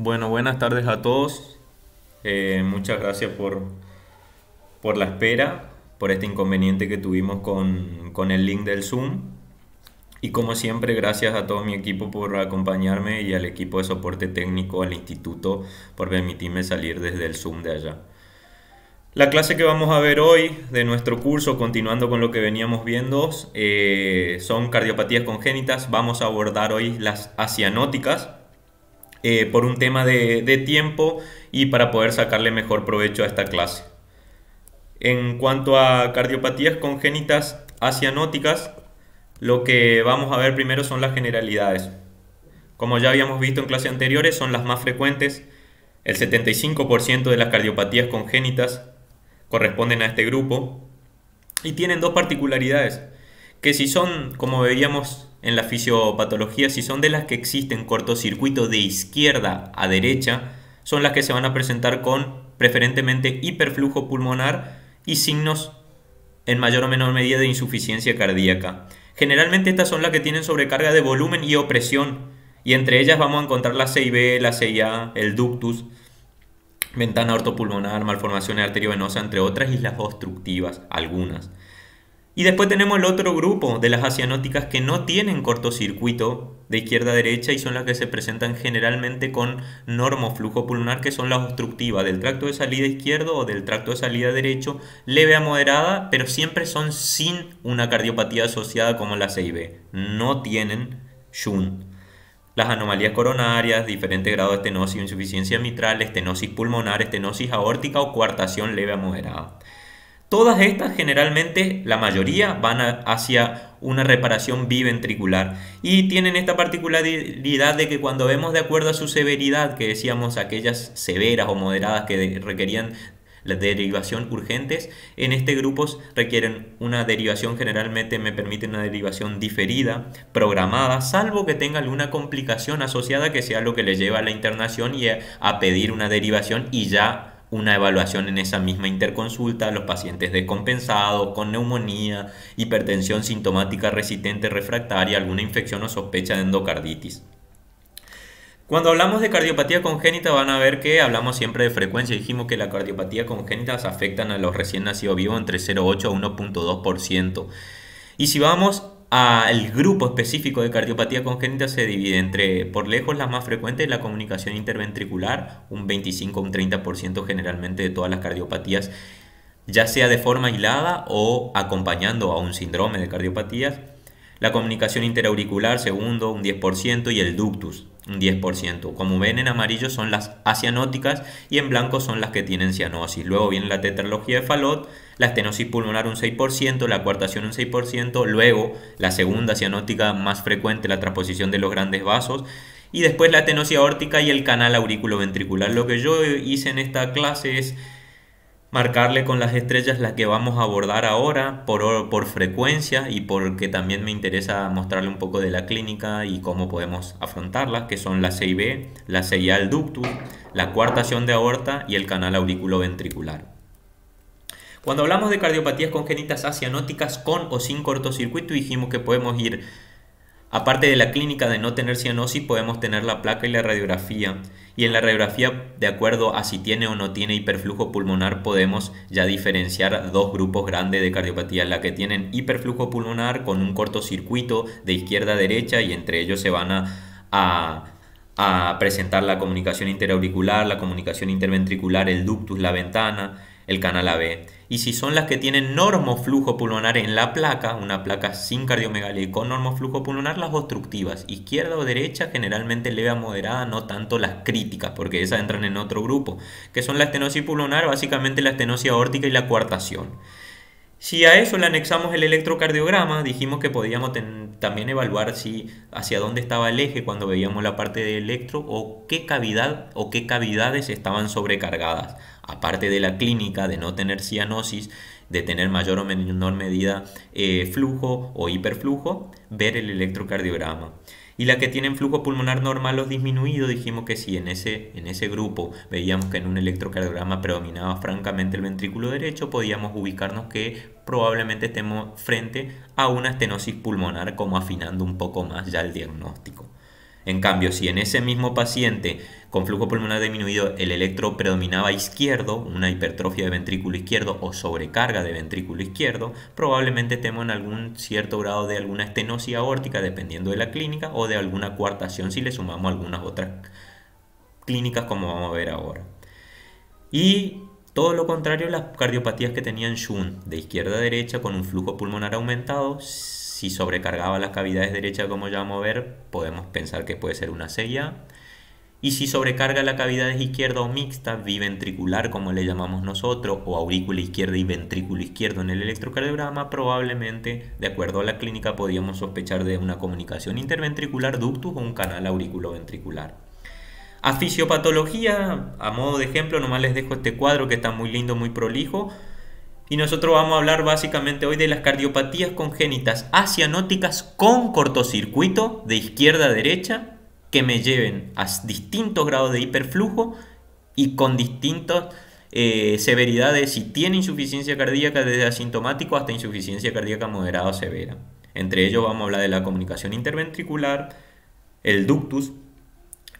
Bueno, buenas tardes a todos. Muchas gracias por la espera, por este inconveniente que tuvimos con el link del Zoom. Y como siempre, gracias a todo mi equipo por acompañarme y al equipo de soporte técnico, al instituto, por permitirme salir desde el Zoom de allá. La clase que vamos a ver hoy de nuestro curso, continuando con lo que veníamos viendo, son cardiopatías congénitas. Vamos a abordar hoy las acianóticas por un tema de tiempo y para poder sacarle mejor provecho a esta clase. En cuanto a cardiopatías congénitas acianóticas, lo que vamos a ver primero son las generalidades. Como ya habíamos visto en clases anteriores, son las más frecuentes. El 75% de las cardiopatías congénitas corresponden a este grupo y tienen dos particularidades, que si son, como veíamos en la fisiopatología, si son de las que existen cortocircuito de izquierda a derecha, son las que se van a presentar con preferentemente hiperflujo pulmonar y signos en mayor o menor medida de insuficiencia cardíaca. Generalmente estas son las que tienen sobrecarga de volumen y opresión, y entre ellas vamos a encontrar la CIB, la CIA, el ductus, ventana ortopulmonar, malformaciones arteriovenosas, entre otras, y las obstructivas, algunas. Y después tenemos el otro grupo de las acianóticas que no tienen cortocircuito de izquierda a derecha y son las que se presentan generalmente con normoflujo pulmonar, que son las obstructivas del tracto de salida izquierdo o del tracto de salida derecho, leve a moderada, pero siempre son sin una cardiopatía asociada como la CIB. No tienen shunt. Las anomalías coronarias, diferentes grados de estenosis, insuficiencia mitral, estenosis pulmonar, estenosis aórtica o coartación leve a moderada. Todas estas generalmente, la mayoría, van hacia una reparación biventricular y tienen esta particularidad de que cuando vemos de acuerdo a su severidad, que decíamos aquellas severas o moderadas que requerían la derivación urgentes, en este grupo requieren una derivación, generalmente me permite una derivación diferida, programada, salvo que tenga alguna complicación asociada que sea lo que le lleva a la internación y a pedir una derivación y ya una evaluación en esa misma interconsulta, los pacientes descompensados, con neumonía, hipertensión sintomática resistente refractaria, alguna infección o sospecha de endocarditis. Cuando hablamos de cardiopatía congénita van a ver que hablamos siempre de frecuencia. Dijimos que la cardiopatía congénita afectan a los recién nacidos vivos entre 0,8 a 1,2%. Y si vamos al grupo específico de cardiopatía congénita, se divide entre, por lejos, la más frecuente, la comunicación interventricular, un 25 o un 30% generalmente de todas las cardiopatías, ya sea de forma aislada o acompañando a un síndrome de cardiopatías. La comunicación interauricular, segundo, un 10%, y el ductus, un 10%. Como ven, en amarillo son las acianóticas y en blanco son las que tienen cianosis. Luego viene la tetralogía de Fallot, la estenosis pulmonar un 6%, la coartación un 6%, luego la segunda cianótica más frecuente, la transposición de los grandes vasos, y después la estenosis aórtica y el canal auriculoventricular. Lo que yo hice en esta clase es marcarle con las estrellas las que vamos a abordar ahora por frecuencia y porque también me interesa mostrarle un poco de la clínica y cómo podemos afrontarlas, que son la CIB, la CIA del ductus, la coartación de aorta y el canal auriculoventricular. Cuando hablamos de cardiopatías congénitas acianóticas con o sin cortocircuito, dijimos que podemos ir, aparte de la clínica de no tener cianosis, podemos tener la placa y la radiografía. Y en la radiografía, de acuerdo a si tiene o no tiene hiperflujo pulmonar, podemos ya diferenciar dos grupos grandes de cardiopatías. La que tienen hiperflujo pulmonar con un cortocircuito de izquierda a derecha, y entre ellos se van a presentar la comunicación interauricular, la comunicación interventricular, el ductus, la ventana, el canal AB. Y si son las que tienen normoflujo pulmonar en la placa, una placa sin cardiomegalia y con normoflujo pulmonar, las obstructivas, izquierda o derecha, generalmente leve a moderada, no tanto las críticas, porque esas entran en otro grupo, que son la estenosis pulmonar, básicamente la estenosis aórtica y la coartación. Si a eso le anexamos el electrocardiograma, dijimos que podíamos también evaluar si hacia dónde estaba el eje cuando veíamos la parte de electro o qué cavidad o qué cavidades estaban sobrecargadas. Aparte de la clínica de no tener cianosis, de tener mayor o menor medida flujo o hiperflujo, ver el electrocardiograma. Y la que tienen flujo pulmonar normal o disminuido, dijimos que si en ese grupo veíamos que en un electrocardiograma predominaba francamente el ventrículo derecho, podíamos ubicarnos que probablemente estemos frente a una estenosis pulmonar, como afinando un poco más ya el diagnóstico. En cambio, si en ese mismo paciente con flujo pulmonar disminuido el electro predominaba izquierdo, una hipertrofia de ventrículo izquierdo o sobrecarga de ventrículo izquierdo, probablemente estemos en algún cierto grado de alguna estenosis aórtica dependiendo de la clínica o de alguna coartación si le sumamos algunas otras clínicas como vamos a ver ahora. Y todo lo contrario, las cardiopatías que tenían shunt de izquierda a derecha con un flujo pulmonar aumentado, si sobrecargaba las cavidades derechas como ya vamos a ver, podemos pensar que puede ser una CIA. Y si sobrecarga la cavidad izquierda o mixta, biventricular como le llamamos nosotros, o aurícula izquierda y ventrículo izquierdo en el electrocardiograma, probablemente, de acuerdo a la clínica, podríamos sospechar de una comunicación interventricular ductus o un canal auriculoventricular. A fisiopatología, a modo de ejemplo, nomás les dejo este cuadro que está muy lindo, muy prolijo. Y nosotros vamos a hablar básicamente hoy de las cardiopatías congénitas asianóticas con cortocircuito de izquierda a derecha que me lleven a distintos grados de hiperflujo y con distintas severidades, si tiene insuficiencia cardíaca desde asintomático hasta insuficiencia cardíaca moderada o severa. Entre ellos vamos a hablar de la comunicación interventricular, el ductus,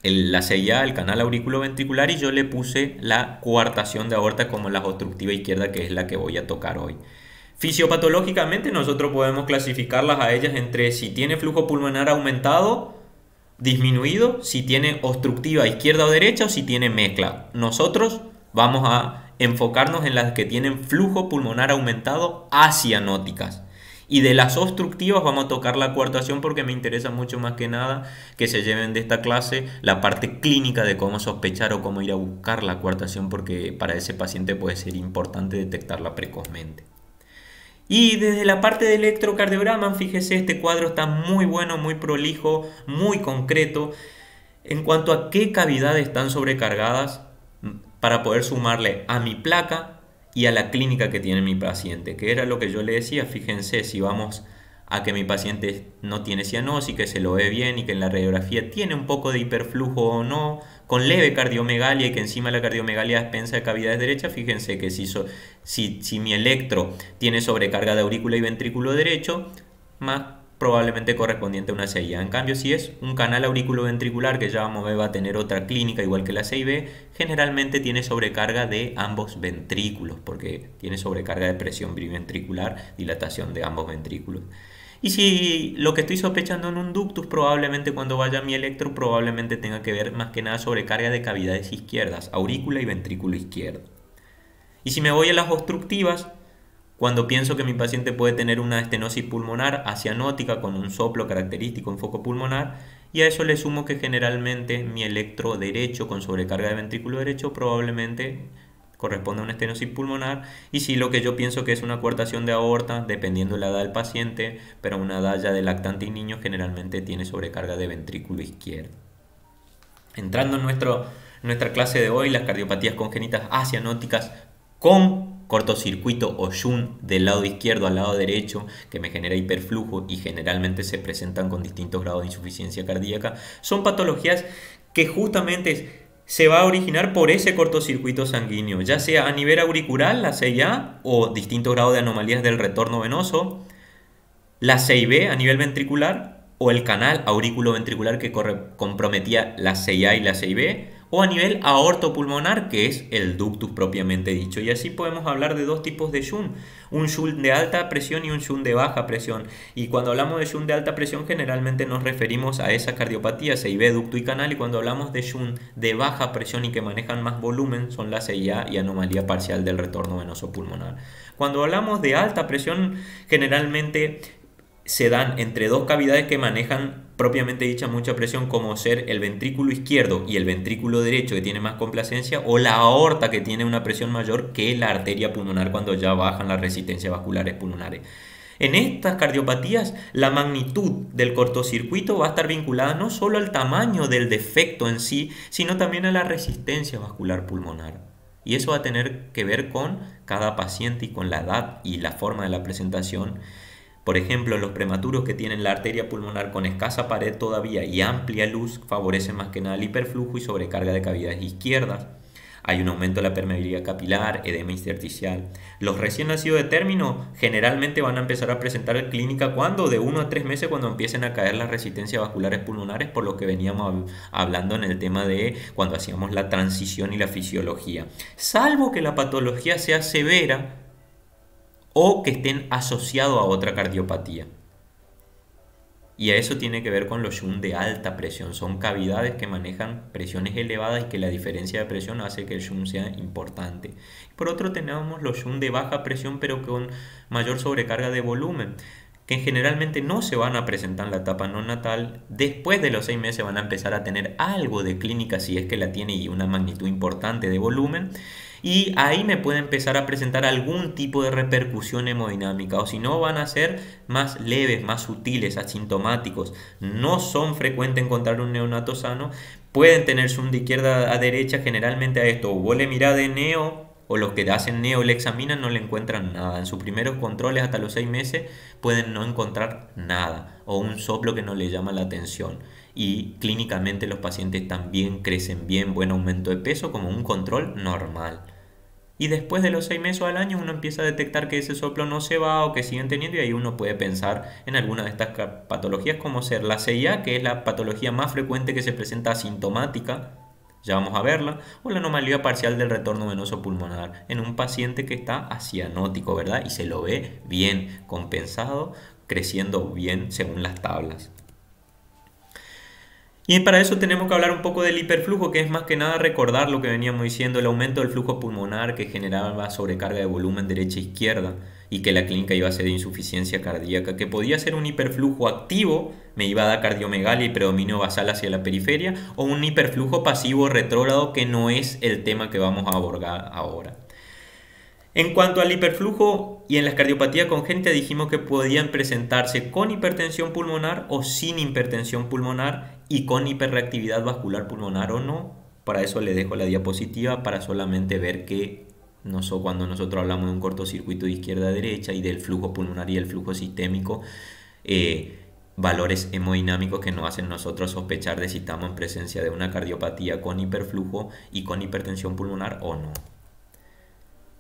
la CIA, el canal auriculoventricular, y yo le puse la coartación de aorta como la obstructiva izquierda, que es la que voy a tocar hoy. Fisiopatológicamente nosotros podemos clasificarlas a ellas entre si tiene flujo pulmonar aumentado, disminuido, si tiene obstructiva izquierda o derecha o si tiene mezcla. Nosotros vamos a enfocarnos en las que tienen flujo pulmonar aumentado asianóticas. Y de las obstructivas vamos a tocar la coartación porque me interesa mucho más que nada que se lleven de esta clase la parte clínica de cómo sospechar o cómo ir a buscar la coartación, porque para ese paciente puede ser importante detectarla precozmente. Y desde la parte de electrocardiograma, fíjese, este cuadro está muy bueno, muy prolijo, muy concreto en cuanto a qué cavidades están sobrecargadas para poder sumarle a mi placa y a la clínica que tiene mi paciente, que era lo que yo le decía. Fíjense, si vamos a que mi paciente no tiene cianosis, que se lo ve bien y que en la radiografía tiene un poco de hiperflujo o no, con leve cardiomegalia y que encima la cardiomegalia es expensa de cavidades derechas, fíjense que si mi electro tiene sobrecarga de aurícula y ventrículo derecho, más probablemente correspondiente a una CIA. En cambio, si es un canal auriculoventricular, que ya vamos a ver va a tener otra clínica igual que la CIB, generalmente tiene sobrecarga de ambos ventrículos, porque tiene sobrecarga de presión biventricular, dilatación de ambos ventrículos. Y si lo que estoy sospechando en un ductus, probablemente cuando vaya a mi electro, probablemente tenga que ver más que nada sobrecarga de cavidades izquierdas, aurícula y ventrículo izquierdo. Y si me voy a las obstructivas, cuando pienso que mi paciente puede tener una estenosis pulmonar asianótica con un soplo característico en foco pulmonar, y a eso le sumo que generalmente mi electro derecho con sobrecarga de ventrículo derecho probablemente corresponde a una estenosis pulmonar, y si lo que yo pienso que es una coartación de aorta, dependiendo de la edad del paciente, pero una edad ya de lactante y niño, generalmente tiene sobrecarga de ventrículo izquierdo. Entrando en nuestra clase de hoy, las cardiopatías congénitas asianóticas con cortocircuito o shunt del lado izquierdo al lado derecho, que me genera hiperflujo y generalmente se presentan con distintos grados de insuficiencia cardíaca, son patologías que justamente se va a originar por ese cortocircuito sanguíneo, ya sea a nivel auricular, la CIA, o distintos grados de anomalías del retorno venoso, la CIB a nivel ventricular, o el canal aurículo-ventricular que comprometía la CIA y la CIB, o a nivel aortopulmonar, que es el ductus propiamente dicho. Y así podemos hablar de dos tipos de shunt, un shunt de alta presión y un shunt de baja presión. Y cuando hablamos de shunt de alta presión, generalmente nos referimos a esa cardiopatía, CIB, ducto y canal, y cuando hablamos de shunt de baja presión y que manejan más volumen, son la CIA y anomalía parcial del retorno venoso pulmonar. Cuando hablamos de alta presión, generalmente se dan entre dos cavidades que manejan propiamente dicha mucha presión, como ser el ventrículo izquierdo y el ventrículo derecho, que tiene más complacencia, o la aorta, que tiene una presión mayor que la arteria pulmonar cuando ya bajan las resistencias vasculares pulmonares. En estas cardiopatías, la magnitud del cortocircuito va a estar vinculada no solo al tamaño del defecto en sí, sino también a la resistencia vascular pulmonar. Y eso va a tener que ver con cada paciente y con la edad y la forma de la presentación. Por ejemplo, los prematuros que tienen la arteria pulmonar con escasa pared todavía y amplia luz favorecen más que nada el hiperflujo y sobrecarga de cavidades izquierdas. Hay un aumento de la permeabilidad capilar, edema intersticial. Los recién nacidos de término generalmente van a empezar a presentar clínica cuando de 1 a 3 meses, cuando empiecen a caer las resistencias vasculares pulmonares, por lo que veníamos hablando en el tema de cuando hacíamos la transición y la fisiología. Salvo que la patología sea severa o que estén asociados a otra cardiopatía. Y a eso tiene que ver con los shunt de alta presión. Son cavidades que manejan presiones elevadas y que la diferencia de presión hace que el shunt sea importante. Por otro tenemos los shunt de baja presión pero con mayor sobrecarga de volumen, que generalmente no se van a presentar en la etapa no natal. Después de los 6 meses van a empezar a tener algo de clínica si es que la tiene y una magnitud importante de volumen. Y ahí me puede empezar a presentar algún tipo de repercusión hemodinámica, o si no van a ser más leves, más sutiles, asintomáticos. No son frecuentes encontrar un neonato sano, pueden tener shunt de izquierda a derecha. Generalmente a esto vos le mirás de neo, o los que hacen neo le examinan, no le encuentran nada. En sus primeros controles hasta los 6 meses pueden no encontrar nada, o un soplo que no le llama la atención. Y clínicamente los pacientes también crecen bien, buen aumento de peso, como un control normal. Y después de los 6 meses al año uno empieza a detectar que ese soplo no se va o que siguen teniendo, y ahí uno puede pensar en alguna de estas patologías, como ser la CIA, que es la patología más frecuente que se presenta asintomática, ya vamos a verla, o la anomalía parcial del retorno venoso pulmonar en un paciente que está acianótico, ¿verdad? Y se lo ve bien compensado, creciendo bien según las tablas. Y para eso tenemos que hablar un poco del hiperflujo, que es más que nada recordar lo que veníamos diciendo, el aumento del flujo pulmonar que generaba sobrecarga de volumen derecha-izquierda y que la clínica iba a ser de insuficiencia cardíaca, que podía ser un hiperflujo activo, me iba a dar cardiomegalia y predominio basal hacia la periferia, o un hiperflujo pasivo retrógrado, que no es el tema que vamos a abordar ahora. En cuanto al hiperflujo y en las cardiopatías congénitas, dijimos que podían presentarse con hipertensión pulmonar o sin hipertensión pulmonar, y con hiperreactividad vascular pulmonar o no. Para eso le dejo la diapositiva para solamente ver que cuando nosotros hablamos de un cortocircuito de izquierda a derecha y del flujo pulmonar y el flujo sistémico, valores hemodinámicos que nos hacen nosotros sospechar de si estamos en presencia de una cardiopatía con hiperflujo y con hipertensión pulmonar o no.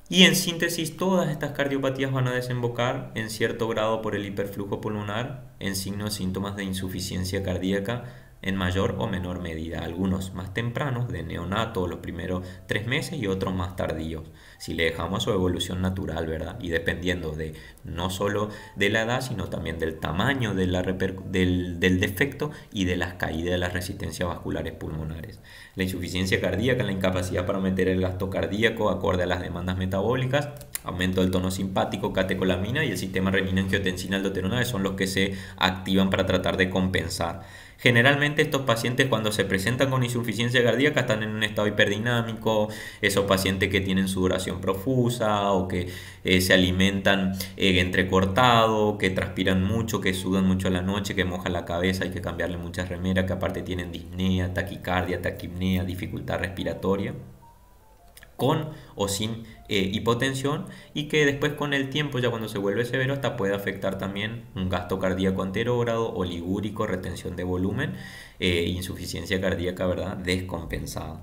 Y en síntesis, todas estas cardiopatías van a desembocar en cierto grado por el hiperflujo pulmonar en signos y síntomas de insuficiencia cardíaca en mayor o menor medida, algunos más tempranos, de neonato, los primeros 3 meses, y otros más tardíos, si le dejamos su evolución natural, ¿verdad? Y dependiendo de no solo de la edad, sino también del tamaño del defecto y de las caídas de las resistencias vasculares pulmonares. La insuficiencia cardíaca, la incapacidad para meter el gasto cardíaco acorde a las demandas metabólicas, aumento del tono simpático, catecolamina y el sistema renina-angiotensina-aldosterona son los que se activan para tratar de compensar. Generalmente estos pacientes, cuando se presentan con insuficiencia cardíaca, están en un estado hiperdinámico. Esos pacientes que tienen sudoración profusa o que se alimentan entrecortado, que transpiran mucho, que sudan mucho a la noche, que mojan la cabeza, hay que cambiarle muchas remeras, que aparte tienen disnea, taquicardia, taquipnea, dificultad respiratoria, con o sin hipotensión, y que después con el tiempo, ya cuando se vuelve severo, hasta puede afectar también un gasto cardíaco anterógrado, oligúrico, retención de volumen, insuficiencia cardíaca, ¿verdad?, descompensada.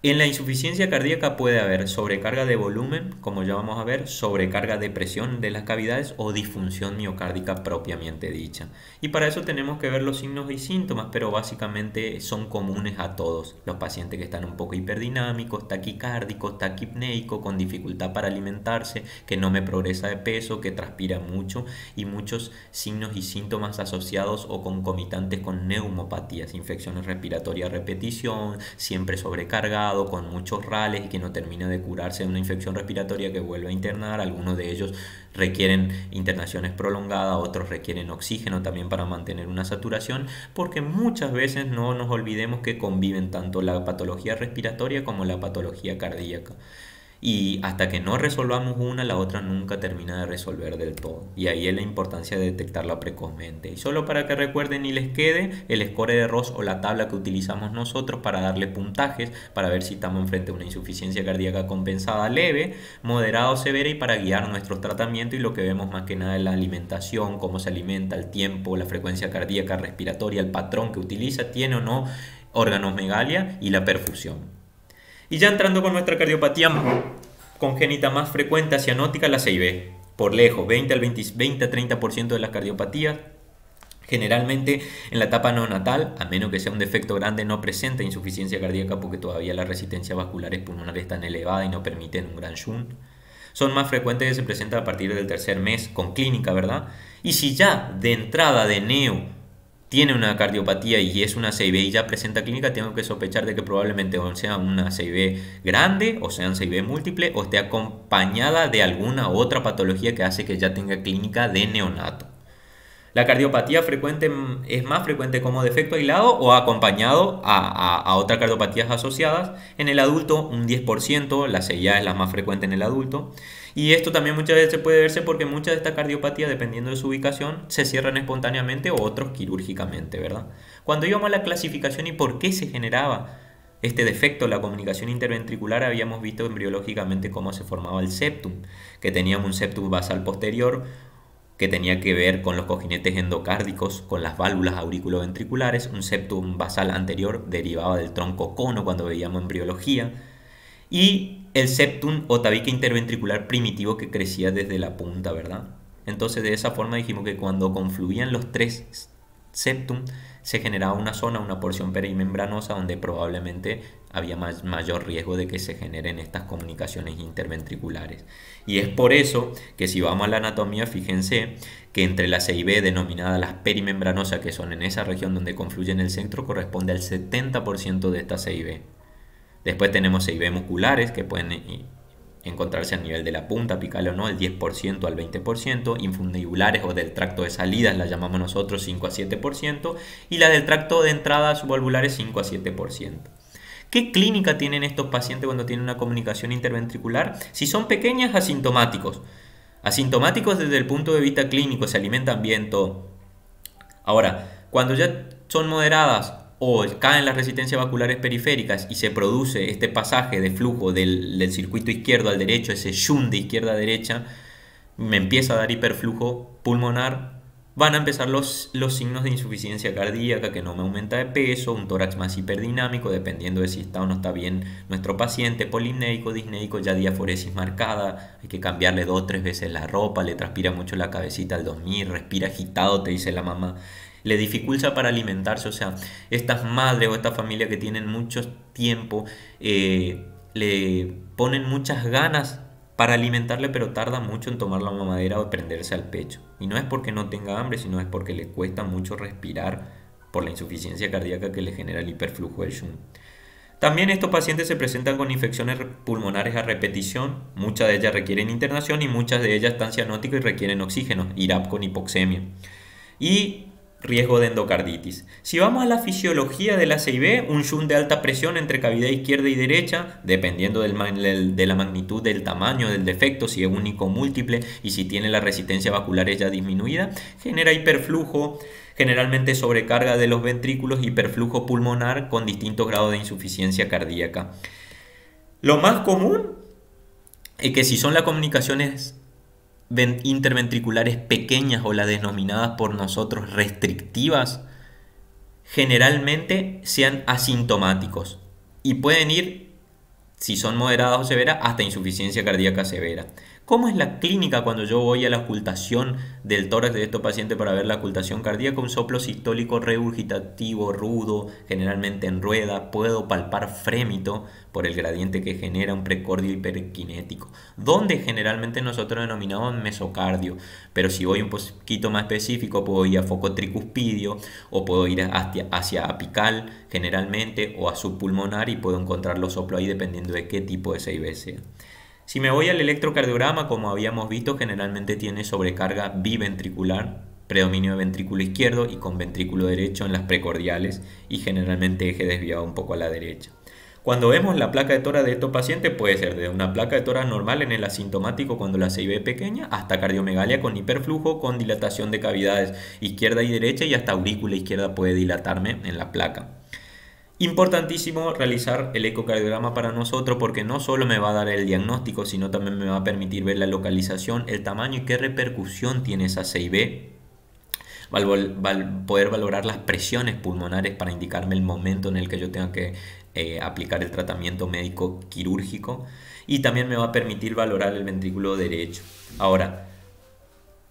En la insuficiencia cardíaca puede haber sobrecarga de volumen, como ya vamos a ver, sobrecarga de presión de las cavidades o disfunción miocárdica propiamente dicha. Y para eso tenemos que ver los signos y síntomas, pero básicamente son comunes a todos. Los pacientes que están un poco hiperdinámicos, taquicárdicos, taquipnéicos, con dificultad para alimentarse, que no me progresa de peso, que transpira mucho, y muchos signos y síntomas asociados o concomitantes con neumopatías, infecciones respiratorias a repetición, siempre sobrecargado, con muchos rales y que no termina de curarse de una infección respiratoria que vuelve a internar. Algunos de ellos requieren internaciones prolongadas, otros requieren oxígeno también para mantener una saturación, porque muchas veces no nos olvidemos que conviven tanto la patología respiratoria como la patología cardíaca. Y hasta que no resolvamos una, la otra nunca termina de resolver del todo. Y ahí es la importancia de detectarla precozmente. Y solo para que recuerden y les quede, el score de Ross, o la tabla que utilizamos nosotros para darle puntajes, para ver si estamos enfrente a una insuficiencia cardíaca compensada leve, moderada o severa, y para guiar nuestros tratamientos. Y lo que vemos más que nada es la alimentación, cómo se alimenta, el tiempo, la frecuencia cardíaca, respiratoria, el patrón que utiliza, tiene o no órganos megalia, y la perfusión. Y ya entrando con nuestra cardiopatía congénita más frecuente cianótica, la CIB. Por lejos, 20 a 30% de las cardiopatías. Generalmente en la etapa neonatal, a menos que sea un defecto grande, no presenta insuficiencia cardíaca porque todavía la resistencia vascular pulmonar es tan elevada y no permiten un gran shunt. Son más frecuentes que se presentan a partir del tercer mes con clínica, ¿verdad? Y si ya de entrada de neo tiene una cardiopatía y es una CIB y ya presenta clínica, tengo que sospechar de que probablemente o sea una CIB grande, o sea una CIB múltiple, o esté acompañada de alguna otra patología que hace que ya tenga clínica de neonato. La cardiopatía frecuente es más frecuente como defecto aislado o acompañado a otras cardiopatías asociadas. En el adulto un 10%, la CIA es la más frecuente en el adulto. Y esto también muchas veces puede verse porque muchas de estas cardiopatías, dependiendo de su ubicación, se cierran espontáneamente o otros quirúrgicamente, ¿verdad? Cuando íbamos a la clasificación y por qué se generaba este defecto, la comunicación interventricular, habíamos visto embriológicamente cómo se formaba el septum, que teníamos un septum basal posterior, que tenía que ver con los cojinetes endocárdicos, con las válvulas auriculoventriculares, un septum basal anterior derivado del tronco cono cuando veíamos embriología, y el septum o tabique interventricular primitivo que crecía desde la punta, ¿verdad? Entonces de esa forma dijimos que cuando confluían los tres septum se generaba una zona, una porción perimembranosa donde probablemente había mayor riesgo de que se generen estas comunicaciones interventriculares. Y es por eso que si vamos a la anatomía, fíjense que entre la CIB denominada las perimembranosas, que son en esa región donde confluyen el centro, corresponde al 70% de esta CIB. Después tenemos CIB musculares que pueden encontrarse a nivel de la punta apical o no, el 10% al 20%, infundibulares o del tracto de salidas la llamamos nosotros 5 a 7%, y la del tracto de entrada subvalvulares 5 a 7%. ¿Qué clínica tienen estos pacientes cuando tienen una comunicación interventricular? Si son pequeñas, asintomáticos. Asintomáticos desde el punto de vista clínico, se alimentan bien, todo. Ahora, cuando ya son moderadas o caen las resistencias vasculares periféricas y se produce este pasaje de flujo del circuito izquierdo al derecho, ese shunt de izquierda a derecha, me empieza a dar hiperflujo pulmonar, van a empezar los signos de insuficiencia cardíaca, que no me aumenta de peso, un tórax más hiperdinámico, dependiendo de si está o no está bien nuestro paciente, polimnéico, disnéico, ya diaforesis marcada, hay que cambiarle 2 o 3 veces la ropa, le transpira mucho la cabecita al dormir, respira agitado, te dice la mamá, le dificulta para alimentarse, o sea, estas madres o esta familia que tienen mucho tiempo, le ponen muchas ganas para alimentarle, pero tarda mucho en tomar la mamadera o prenderse al pecho. Y no es porque no tenga hambre, sino es porque le cuesta mucho respirar por la insuficiencia cardíaca que le genera el hiperflujo del shunt. También estos pacientes se presentan con infecciones pulmonares a repetición, muchas de ellas requieren internación y muchas de ellas están cianóticas y requieren oxígeno, IRAP con hipoxemia. Y riesgo de endocarditis. Si vamos a la fisiología de la CIB, un shunt de alta presión entre cavidad izquierda y derecha, dependiendo de la magnitud del tamaño del defecto, si es único o múltiple y si tiene la resistencia vascular ya disminuida, genera hiperflujo, generalmente sobrecarga de los ventrículos, hiperflujo pulmonar con distintos grados de insuficiencia cardíaca. Lo más común es que si son las comunicaciones interventriculares pequeñas o las denominadas por nosotros restrictivas, generalmente sean asintomáticos y pueden ir, si son moderadas o severas, hasta insuficiencia cardíaca severa. ¿Cómo es la clínica cuando yo voy a la ocultación del tórax de estos pacientes para ver la ocultación cardíaca? Un soplo sistólico regurgitativo, rudo, generalmente en rueda. Puedo palpar frémito por el gradiente que genera un precordio hiperkinético, donde generalmente nosotros denominamos mesocardio. Pero si voy un poquito más específico, puedo ir a foco tricuspidio o puedo ir hacia apical generalmente o a subpulmonar y puedo encontrar los soplos ahí dependiendo de qué tipo de CIB sea. Si me voy al electrocardiograma, como habíamos visto, generalmente tiene sobrecarga biventricular, predominio de ventrículo izquierdo y con ventrículo derecho en las precordiales y generalmente eje desviado un poco a la derecha. Cuando vemos la placa de tórax de estos pacientes, puede ser de una placa de tórax normal en el asintomático cuando la CIB es pequeña, hasta cardiomegalia con hiperflujo, con dilatación de cavidades izquierda y derecha y hasta aurícula izquierda puede dilatarme en la placa. Importantísimo realizar el ecocardiograma para nosotros porque no solo me va a dar el diagnóstico, sino también me va a permitir ver la localización, el tamaño y qué repercusión tiene esa CIB poder valorar las presiones pulmonares para indicarme el momento en el que yo tenga que aplicar el tratamiento médico quirúrgico, y también me va a permitir valorar el ventrículo derecho. Ahora,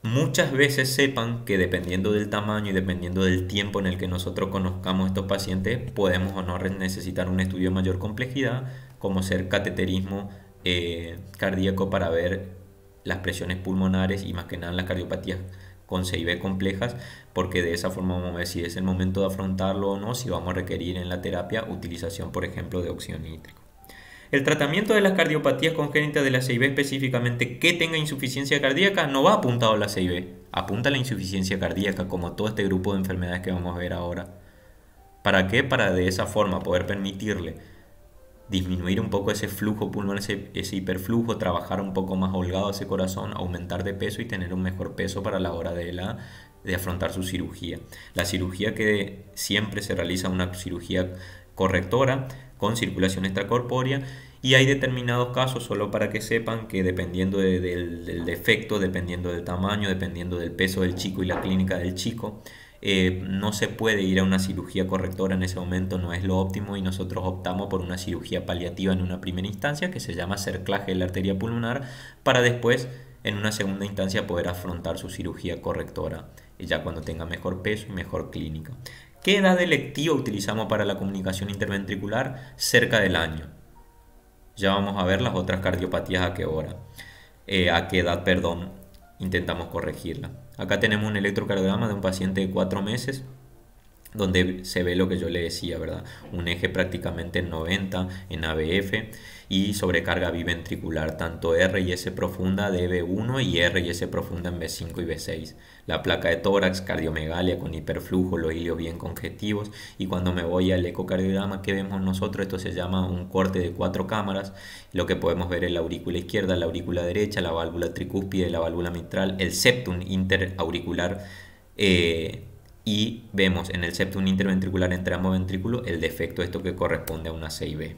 muchas veces sepan que dependiendo del tamaño y dependiendo del tiempo en el que nosotros conozcamos a estos pacientes, podemos o no necesitar un estudio de mayor complejidad, como ser cateterismo cardíaco para ver las presiones pulmonares y más que nada las cardiopatías con CIB complejas, porque de esa forma vamos a ver si es el momento de afrontarlo o no, si vamos a requerir en la terapia utilización, por ejemplo, de óxido nítrico. El tratamiento de las cardiopatías congénitas de la CIB, específicamente que tenga insuficiencia cardíaca, no va apuntado a la CIB, apunta a la insuficiencia cardíaca, como todo este grupo de enfermedades que vamos a ver ahora. ¿Para qué? Para de esa forma poder permitirle disminuir un poco ese flujo pulmonar, ese hiperflujo, trabajar un poco más holgado ese corazón, aumentar de peso y tener un mejor peso para la hora de afrontar su cirugía. La cirugía que siempre se realiza, una cirugía correctora con circulación extracorpórea, y hay determinados casos, solo para que sepan, que dependiendo del defecto, dependiendo del tamaño, dependiendo del peso del chico y la clínica del chico, no se puede ir a una cirugía correctora en ese momento, no es lo óptimo, y nosotros optamos por una cirugía paliativa en una primera instancia, que se llama cerclaje de la arteria pulmonar, para después en una segunda instancia poder afrontar su cirugía correctora, ya cuando tenga mejor peso y mejor clínica. ¿Qué edad electiva utilizamos para la comunicación interventricular? Cerca del año. Ya vamos a ver las otras cardiopatías a qué edad, intentamos corregirla. Acá tenemos un electrocardiograma de un paciente de 4 meses, donde se ve lo que yo le decía, ¿verdad? Un eje prácticamente en 90 en ABF y sobrecarga biventricular, tanto R y S profunda de B1 y R y S profunda en B5 y B6. La placa de tórax, cardiomegalia con hiperflujo, los hilios bien congestivos, y cuando me voy al ecocardiograma, ¿qué vemos nosotros? Esto se llama un corte de 4 cámaras. Lo que podemos ver es la aurícula izquierda, la aurícula derecha, la válvula tricúspide, la válvula mitral, el septum interauricular, y vemos en el septum interventricular entre ambos ventrículos el defecto, esto que corresponde a una CIB.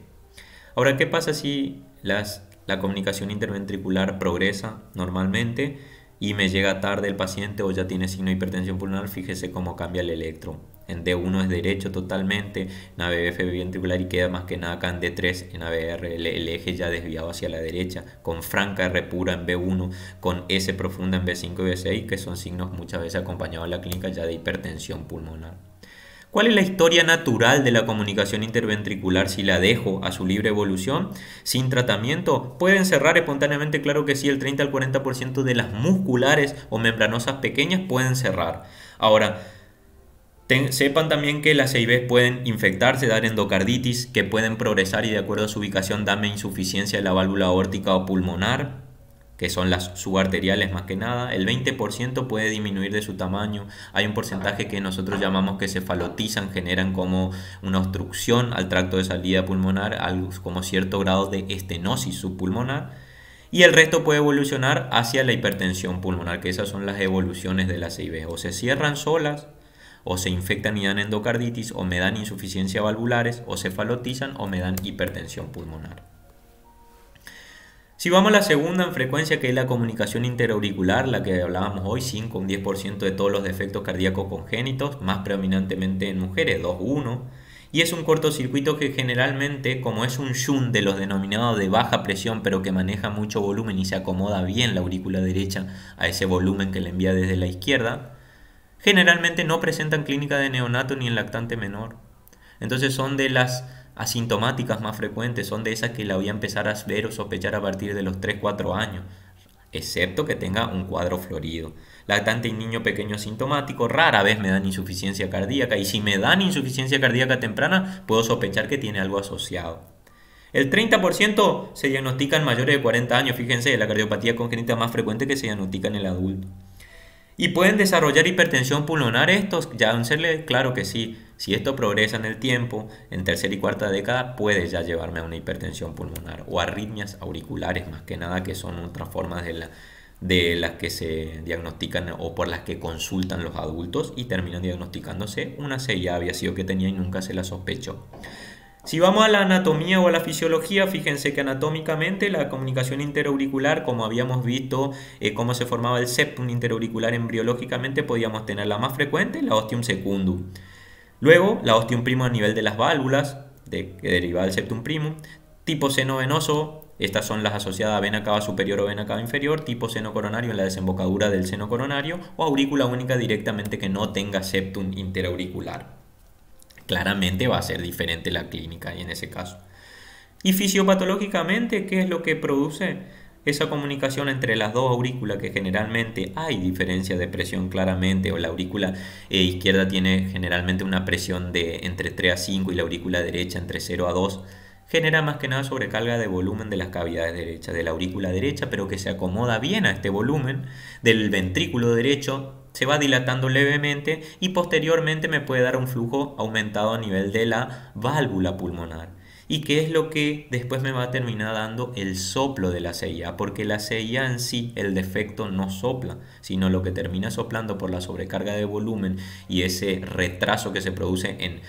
Ahora, ¿qué pasa si la comunicación interventricular progresa normalmente y me llega tarde el paciente o ya tiene signo de hipertensión pulmonar? Fíjese cómo cambia el electro. En D1 es derecho totalmente, en ABF biventricular, y queda más que nada acá en D3, en ABR, el eje ya desviado hacia la derecha, con franca R pura en B1, con S profunda en B5 y B6, que son signos muchas veces acompañados en la clínica ya de hipertensión pulmonar. ¿Cuál es la historia natural de la comunicación interventricular si la dejo a su libre evolución, sin tratamiento? ¿Pueden cerrar espontáneamente? Claro que sí, el 30 al 40% de las musculares o membranosas pequeñas pueden cerrar. Ahora, sepan también que las CIB pueden infectarse, dar endocarditis, que pueden progresar y de acuerdo a su ubicación darme insuficiencia de la válvula aórtica o pulmonar, que son las subarteriales más que nada. El 20% puede disminuir de su tamaño. Hay un porcentaje que nosotros llamamos que cefalotizan, generan como una obstrucción al tracto de salida pulmonar, algo como cierto grado de estenosis subpulmonar. Y el resto puede evolucionar hacia la hipertensión pulmonar, que esas son las evoluciones de las CIB. O se cierran solas, o se infectan y dan endocarditis, o me dan insuficiencia valvulares, o cefalotizan, o me dan hipertensión pulmonar. Si vamos a la segunda en frecuencia, que es la comunicación interauricular, la que hablábamos hoy, 5 un 10% de todos los defectos cardíacos congénitos, más predominantemente en mujeres, 2-1, y es un cortocircuito que generalmente, como es un shunt de los denominados de baja presión, pero que maneja mucho volumen y se acomoda bien la aurícula derecha a ese volumen que le envía desde la izquierda, generalmente no presentan clínica de neonato ni en lactante menor. Entonces son de las asintomáticas más frecuentes, son de esas que la voy a empezar a ver o sospechar a partir de los 3-4 años, excepto que tenga un cuadro florido. Lactante y niño pequeño asintomático, rara vez me dan insuficiencia cardíaca, y si me dan insuficiencia cardíaca temprana, puedo sospechar que tiene algo asociado. El 30% se diagnostican mayores de 40 años, fíjense, la cardiopatía congénita más frecuente que se diagnostica en el adulto. ¿Y pueden desarrollar hipertensión pulmonar estos? Ya serle claro que sí. Si esto progresa en el tiempo, en tercera y cuarta década, puede ya llevarme a una hipertensión pulmonar o arritmias auriculares, más que nada, que son otras formas de las que se diagnostican o por las que consultan los adultos y terminan diagnosticándose una CIA había sido que tenía y nunca se la sospechó. Si vamos a la anatomía o a la fisiología, fíjense que anatómicamente la comunicación interauricular, como habíamos visto cómo se formaba el septum interauricular embriológicamente, podíamos tener la más frecuente, la ostium secundum. Luego, la ostium primum a nivel de las válvulas, que deriva del septum primum. Tipo seno venoso, estas son las asociadas a vena cava superior o vena cava inferior. Tipo seno coronario en la desembocadura del seno coronario. O aurícula única directamente que no tenga septum interauricular. Claramente va a ser diferente la clínica y en ese caso. Y fisiopatológicamente, ¿qué es lo que produce esa comunicación entre las dos aurículas? Que generalmente hay diferencia de presión claramente, o la aurícula izquierda tiene generalmente una presión de entre 3 a 5 y la aurícula derecha entre 0 a 2. Genera más que nada sobrecarga de volumen de las cavidades derechas, de la aurícula derecha, pero que se acomoda bien a este volumen del ventrículo derecho. Se va dilatando levemente y posteriormente me puede dar un flujo aumentado a nivel de la válvula pulmonar. ¿Y qué es lo que después me va a terminar dando el soplo de la CIA? Porque la CIA en sí, el defecto no sopla, sino lo que termina soplando por la sobrecarga de volumen y ese retraso que se produce en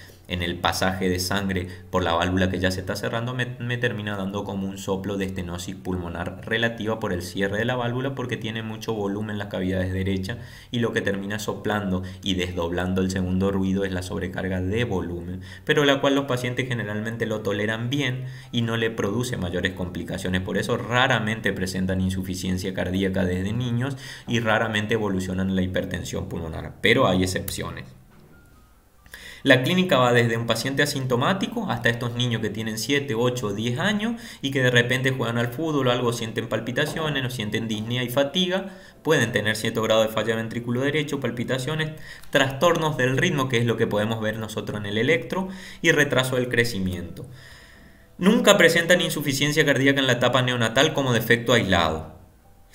el pasaje de sangre por la válvula que ya se está cerrando, me termina dando como un soplo de estenosis pulmonar relativa por el cierre de la válvula, porque tiene mucho volumen las cavidades derechas y lo que termina soplando y desdoblando el segundo ruido es la sobrecarga de volumen, pero la cual los pacientes generalmente lo toleran bien y no le produce mayores complicaciones. Por eso raramente presentan insuficiencia cardíaca desde niños y raramente evolucionan en la hipertensión pulmonar, pero hay excepciones. La clínica va desde un paciente asintomático hasta estos niños que tienen 7, 8 o 10 años y que de repente juegan al fútbol o algo, sienten palpitaciones o sienten disnea y fatiga, pueden tener cierto grado de falla ventrículo derecho, palpitaciones, trastornos del ritmo, que es lo que podemos ver nosotros en el electro, y retraso del crecimiento. Nunca presentan insuficiencia cardíaca en la etapa neonatal como defecto aislado.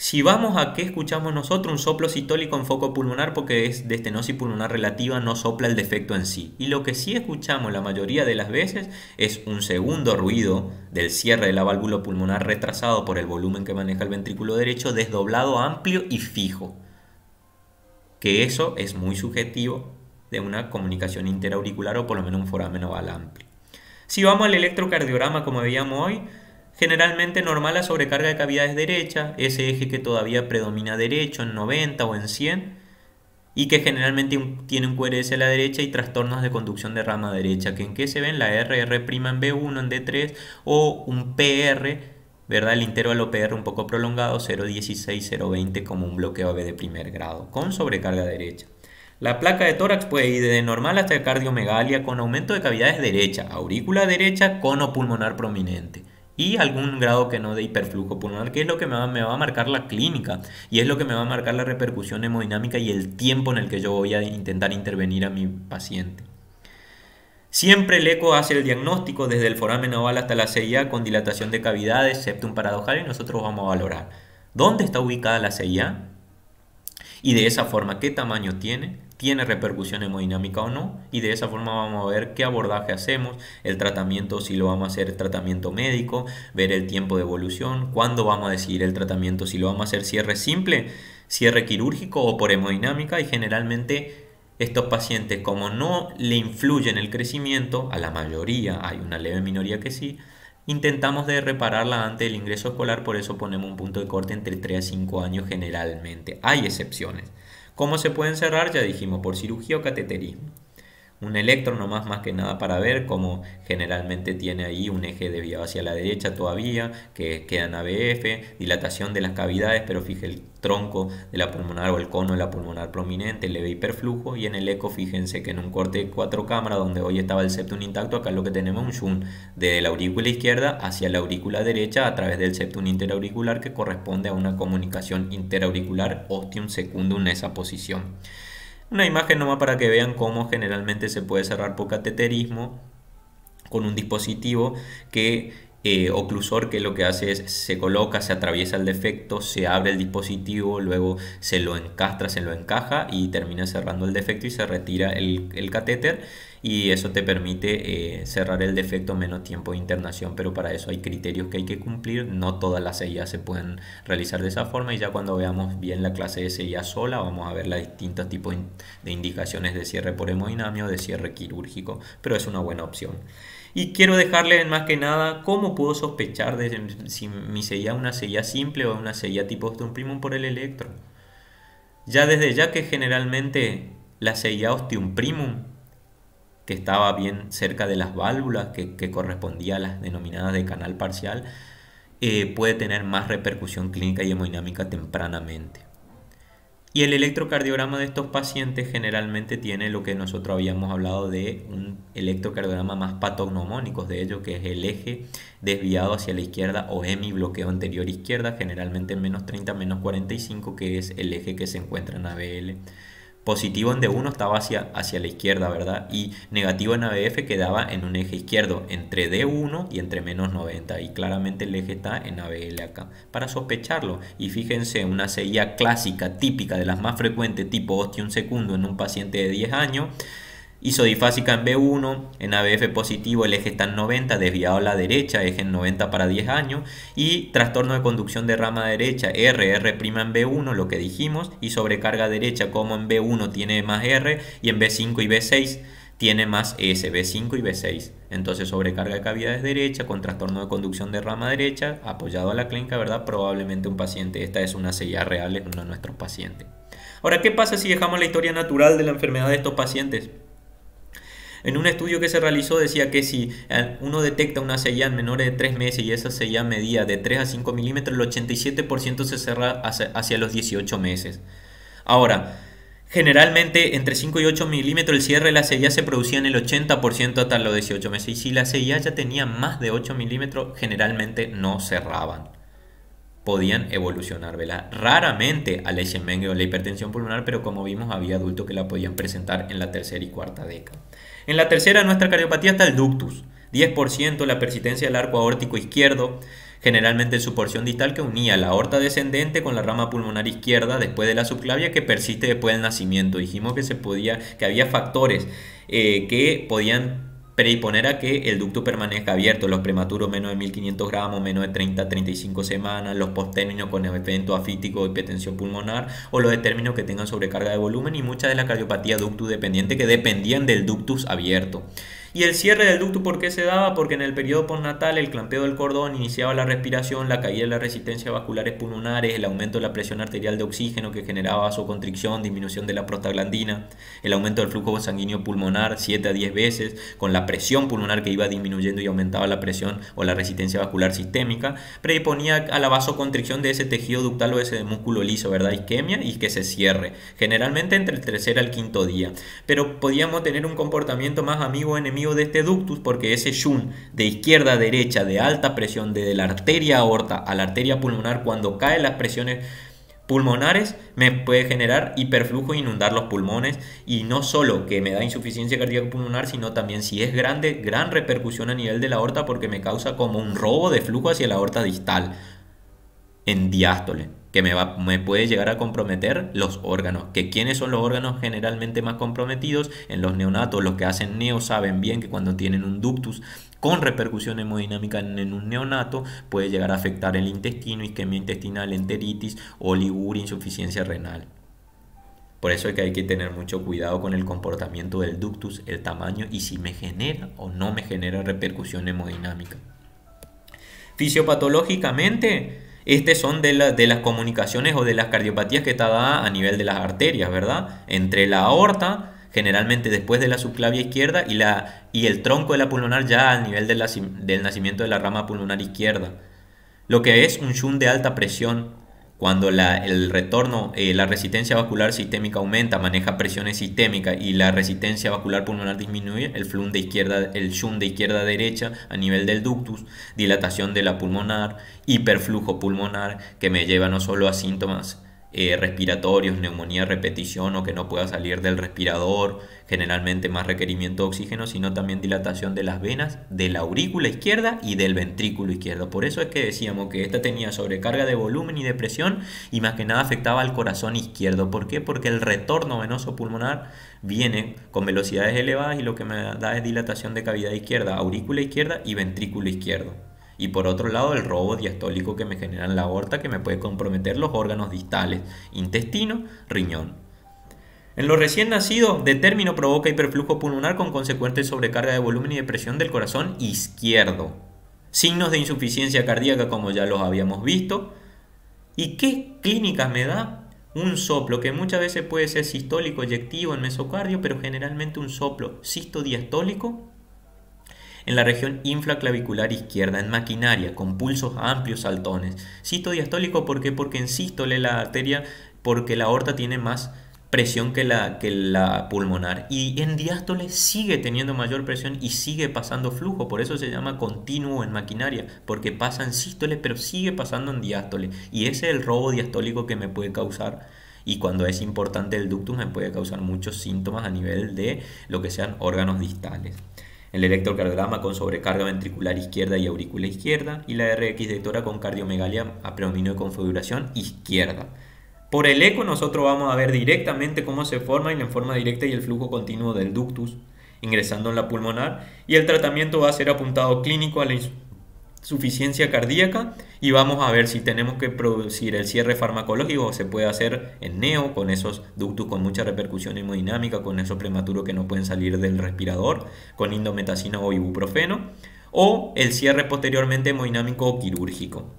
Si vamos a qué escuchamos nosotros, un soplo sistólico en foco pulmonar, porque es de estenosis pulmonar relativa, no sopla el defecto en sí. Y lo que sí escuchamos la mayoría de las veces es un segundo ruido del cierre de la válvula pulmonar retrasado por el volumen que maneja el ventrículo derecho, desdoblado, amplio y fijo. Que eso es muy subjetivo de una comunicación interauricular o por lo menos un foramen oval amplio. Si vamos al electrocardiograma como veíamos hoy, generalmente normal la sobrecarga de cavidades derechas, ese eje que todavía predomina derecho en 90 o en 100 y que generalmente tiene un QRS a la derecha y trastornos de conducción de rama derecha, que en qué se ven la RR' en B1, en D3 o un PR, ¿verdad? El intervalo PR un poco prolongado, 0,16, 0,20 como un bloqueo AB de primer grado, con sobrecarga derecha. La placa de tórax puede ir desde normal hasta cardiomegalia con aumento de cavidades derecha, aurícula derecha, cono pulmonar prominente y algún grado que no de hiperflujo pulmonar, que es lo que me va a marcar la clínica y es lo que me va a marcar la repercusión hemodinámica y el tiempo en el que yo voy a intentar intervenir a mi paciente. Siempre el eco hace el diagnóstico desde el foramen oval hasta la CIA con dilatación de cavidades, septum paradojal, y nosotros vamos a valorar dónde está ubicada la CIA y de esa forma qué tamaño tiene repercusión hemodinámica o no, y de esa forma vamos a ver qué abordaje hacemos, el tratamiento, si lo vamos a hacer tratamiento médico, ver el tiempo de evolución, cuándo vamos a decidir el tratamiento, si lo vamos a hacer cierre simple, cierre quirúrgico o por hemodinámica. Y generalmente estos pacientes, como no le influye en el crecimiento, a la mayoría, hay una leve minoría que sí, intentamos de repararla antes del ingreso escolar, por eso ponemos un punto de corte entre 3 a 5 años generalmente. Hay excepciones. ¿Cómo se pueden cerrar? Ya dijimos, por cirugía o cateterismo. Un electro nomás, más que nada para ver cómo generalmente tiene ahí un eje desviado hacia la derecha todavía, que queda en ABF, dilatación de las cavidades, pero fije el tronco de la pulmonar o el cono de la pulmonar prominente, leve hiperflujo, y en el eco fíjense que en un corte de 4 cámaras donde hoy estaba el septum intacto, acá lo que tenemos es un shunt de la aurícula izquierda hacia la aurícula derecha a través del septum interauricular, que corresponde a una comunicación interauricular ostium secundum en esa posición. Una imagen nomás para que vean cómo generalmente se puede cerrar por cateterismo con un dispositivo que oclusor, que lo que hace es se coloca, se atraviesa el defecto, se abre el dispositivo, luego se lo encastra, se lo encaja y termina cerrando el defecto y se retira el catéter. y eso te permite cerrar el defecto en menos tiempo de internación, pero para eso hay criterios que hay que cumplir, no todas las CIA se pueden realizar de esa forma, y ya cuando veamos bien la clase de CIA sola vamos a ver los distintos tipos de indicaciones de cierre por hemodinamia o de cierre quirúrgico, pero es una buena opción. Y quiero dejarle más que nada cómo puedo sospechar de si mi CIA es una CIA simple o una CIA tipo ostium primum por el electro. Ya desde ya que generalmente la CIA ostium primum, que estaba bien cerca de las válvulas, que correspondía a las denominadas de canal parcial, puede tener más repercusión clínica y hemodinámica tempranamente. Y el electrocardiograma de estos pacientes generalmente tiene lo que nosotros habíamos hablado de un electrocardiograma más patognomónico, de ello, que es el eje desviado hacia la izquierda o hemibloqueo anterior izquierda, generalmente en menos 30, menos 45, que es el eje que se encuentra en ABL. Positivo en D1 estaba hacia la izquierda, ¿verdad? Y negativo en ABF quedaba en un eje izquierdo entre D1 y entre menos 90. Y claramente el eje está en ABL acá. Para sospecharlo, y fíjense, una CIA clásica, típica, de las más frecuentes, tipo ostium secundo en un paciente de 10 años, isodifásica en B1, en ABF positivo el eje está en 90, desviado a la derecha, eje en 90 para 10 años, y trastorno de conducción de rama derecha, R en B1, lo que dijimos, y sobrecarga derecha, como en B1 tiene más R, y en B5 y B6 tiene más S, B5 y B6. Entonces sobrecarga de cavidades derecha con trastorno de conducción de rama derecha, apoyado a la clínica, ¿verdad? Probablemente un paciente, esta es una CIA real, es uno de nuestros pacientes. Ahora, ¿qué pasa si dejamos la historia natural de la enfermedad de estos pacientes? En un estudio que se realizó decía que si uno detecta una CIA en menores de 3 meses y esa CIA medía de 3 a 5 milímetros, el 87% se cerra hacia los 18 meses. Ahora, generalmente entre 5 y 8 milímetros el cierre de la CIA se producía en el 80% hasta los 18 meses. Y si la CIA ya tenía más de 8 milímetros, generalmente no cerraban. Podían evolucionar, ¿verdad? Raramente a la Eisenmenger o la hipertensión pulmonar, pero como vimos había adultos que la podían presentar en la tercera y cuarta década. En la tercera, nuestra cardiopatía está el ductus, 10% la persistencia del arco aórtico izquierdo, generalmente en su porción distal, que unía la aorta descendente con la rama pulmonar izquierda después de la subclavia, que persiste después del nacimiento. Dijimos que había factores que podían predisponer a que el ducto permanezca abierto, los prematuros menos de 1500 gramos, menos de 30 a 35 semanas, los posttérminos con evento afítico o hipertensión pulmonar, o los términos que tengan sobrecarga de volumen, y muchas de la cardiopatía ductus dependiente que dependían del ductus abierto. Y el cierre del ducto, ¿por qué se daba? Porque en el periodo postnatal el clampeo del cordón iniciaba la respiración, la caída de la resistencia vasculares pulmonares, el aumento de la presión arterial de oxígeno que generaba vasoconstricción, disminución de la prostaglandina, el aumento del flujo sanguíneo pulmonar 7 a 10 veces, con la presión pulmonar que iba disminuyendo y aumentaba la presión o la resistencia vascular sistémica, predisponía a la vasoconstricción de ese tejido ductal o ese músculo liso, ¿verdad? Isquemia, y que se cierre, generalmente entre el tercer al quinto día. Pero podíamos tener un comportamiento más amigo o enemigo de este ductus, porque ese shunt de izquierda a derecha de alta presión desde la arteria aorta a la arteria pulmonar, cuando caen las presiones pulmonares, me puede generar hiperflujo e inundar los pulmones, y no solo que me da insuficiencia cardíaca pulmonar, sino también, si es grande, gran repercusión a nivel de la aorta, porque me causa como un robo de flujo hacia la aorta distal en diástole, que me puede llegar a comprometer los órganos. Que ¿quiénes son los órganos generalmente más comprometidos? En los neonatos, los que hacen neo saben bien que cuando tienen un ductus con repercusión hemodinámica en un neonato, puede llegar a afectar el intestino, isquemia intestinal, enteritis, oliguria, insuficiencia renal. Por eso es que hay que tener mucho cuidado con el comportamiento del ductus, el tamaño y si me genera o no me genera repercusión hemodinámica. Fisiopatológicamente, estas son de las comunicaciones o de las cardiopatías que está dada a nivel de las arterias, ¿verdad? Entre la aorta, generalmente después de la subclavia izquierda, y el tronco de la pulmonar ya al nivel del nacimiento de la rama pulmonar izquierda. Lo que es un shunt de alta presión, cuando el retorno, la resistencia vascular sistémica aumenta, maneja presiones sistémicas y la resistencia vascular pulmonar disminuye, el shunt de izquierda a derecha a nivel del ductus, dilatación de la pulmonar, hiperflujo pulmonar, que me lleva no solo a síntomas respiratorios, neumonía a repetición o que no pueda salir del respirador, generalmente más requerimiento de oxígeno, sino también dilatación de las venas de la aurícula izquierda y del ventrículo izquierdo. Por eso es que decíamos que esta tenía sobrecarga de volumen y de presión y más que nada afectaba al corazón izquierdo. ¿Por qué? Porque el retorno venoso pulmonar viene con velocidades elevadas y lo que me da es dilatación de cavidad izquierda, aurícula izquierda y ventrículo izquierdo. Y por otro lado, el robo diastólico que me genera en la aorta, que me puede comprometer los órganos distales, intestino, riñón. En los recién nacidos, de término provoca hiperflujo pulmonar con consecuente sobrecarga de volumen y de presión del corazón izquierdo. Signos de insuficiencia cardíaca, como ya los habíamos visto. ¿Y qué clínicas me da? Un soplo, que muchas veces puede ser sistólico, eyectivo en mesocardio, pero generalmente un soplo sistodiastólico en la región infraclavicular izquierda, en maquinaria, con pulsos amplios saltones. Sistodiastólico, ¿por qué? Porque en sístole la arteria, porque la aorta tiene más presión que la pulmonar. Y en diástole sigue teniendo mayor presión y sigue pasando flujo. Por eso se llama continuo en maquinaria, porque pasa en sístole, pero sigue pasando en diástole. Y ese es el robo diastólico que me puede causar. Y cuando es importante el ductus, me puede causar muchos síntomas a nivel de lo que sean órganos distales. El electrocardiograma con sobrecarga ventricular izquierda y aurícula izquierda, y la RX de tora con cardiomegalia a predominio de configuración izquierda. Por el eco nosotros vamos a ver directamente cómo se forma y en forma directa y el flujo continuo del ductus ingresando en la pulmonar, y el tratamiento va a ser apuntado clínico a la insuficiencia cardíaca, y vamos a ver si tenemos que producir el cierre farmacológico. Se puede hacer en neo con esos ductus con mucha repercusión hemodinámica, con esos prematuros que no pueden salir del respirador, con indometacina o ibuprofeno, o el cierre posteriormente hemodinámico o quirúrgico.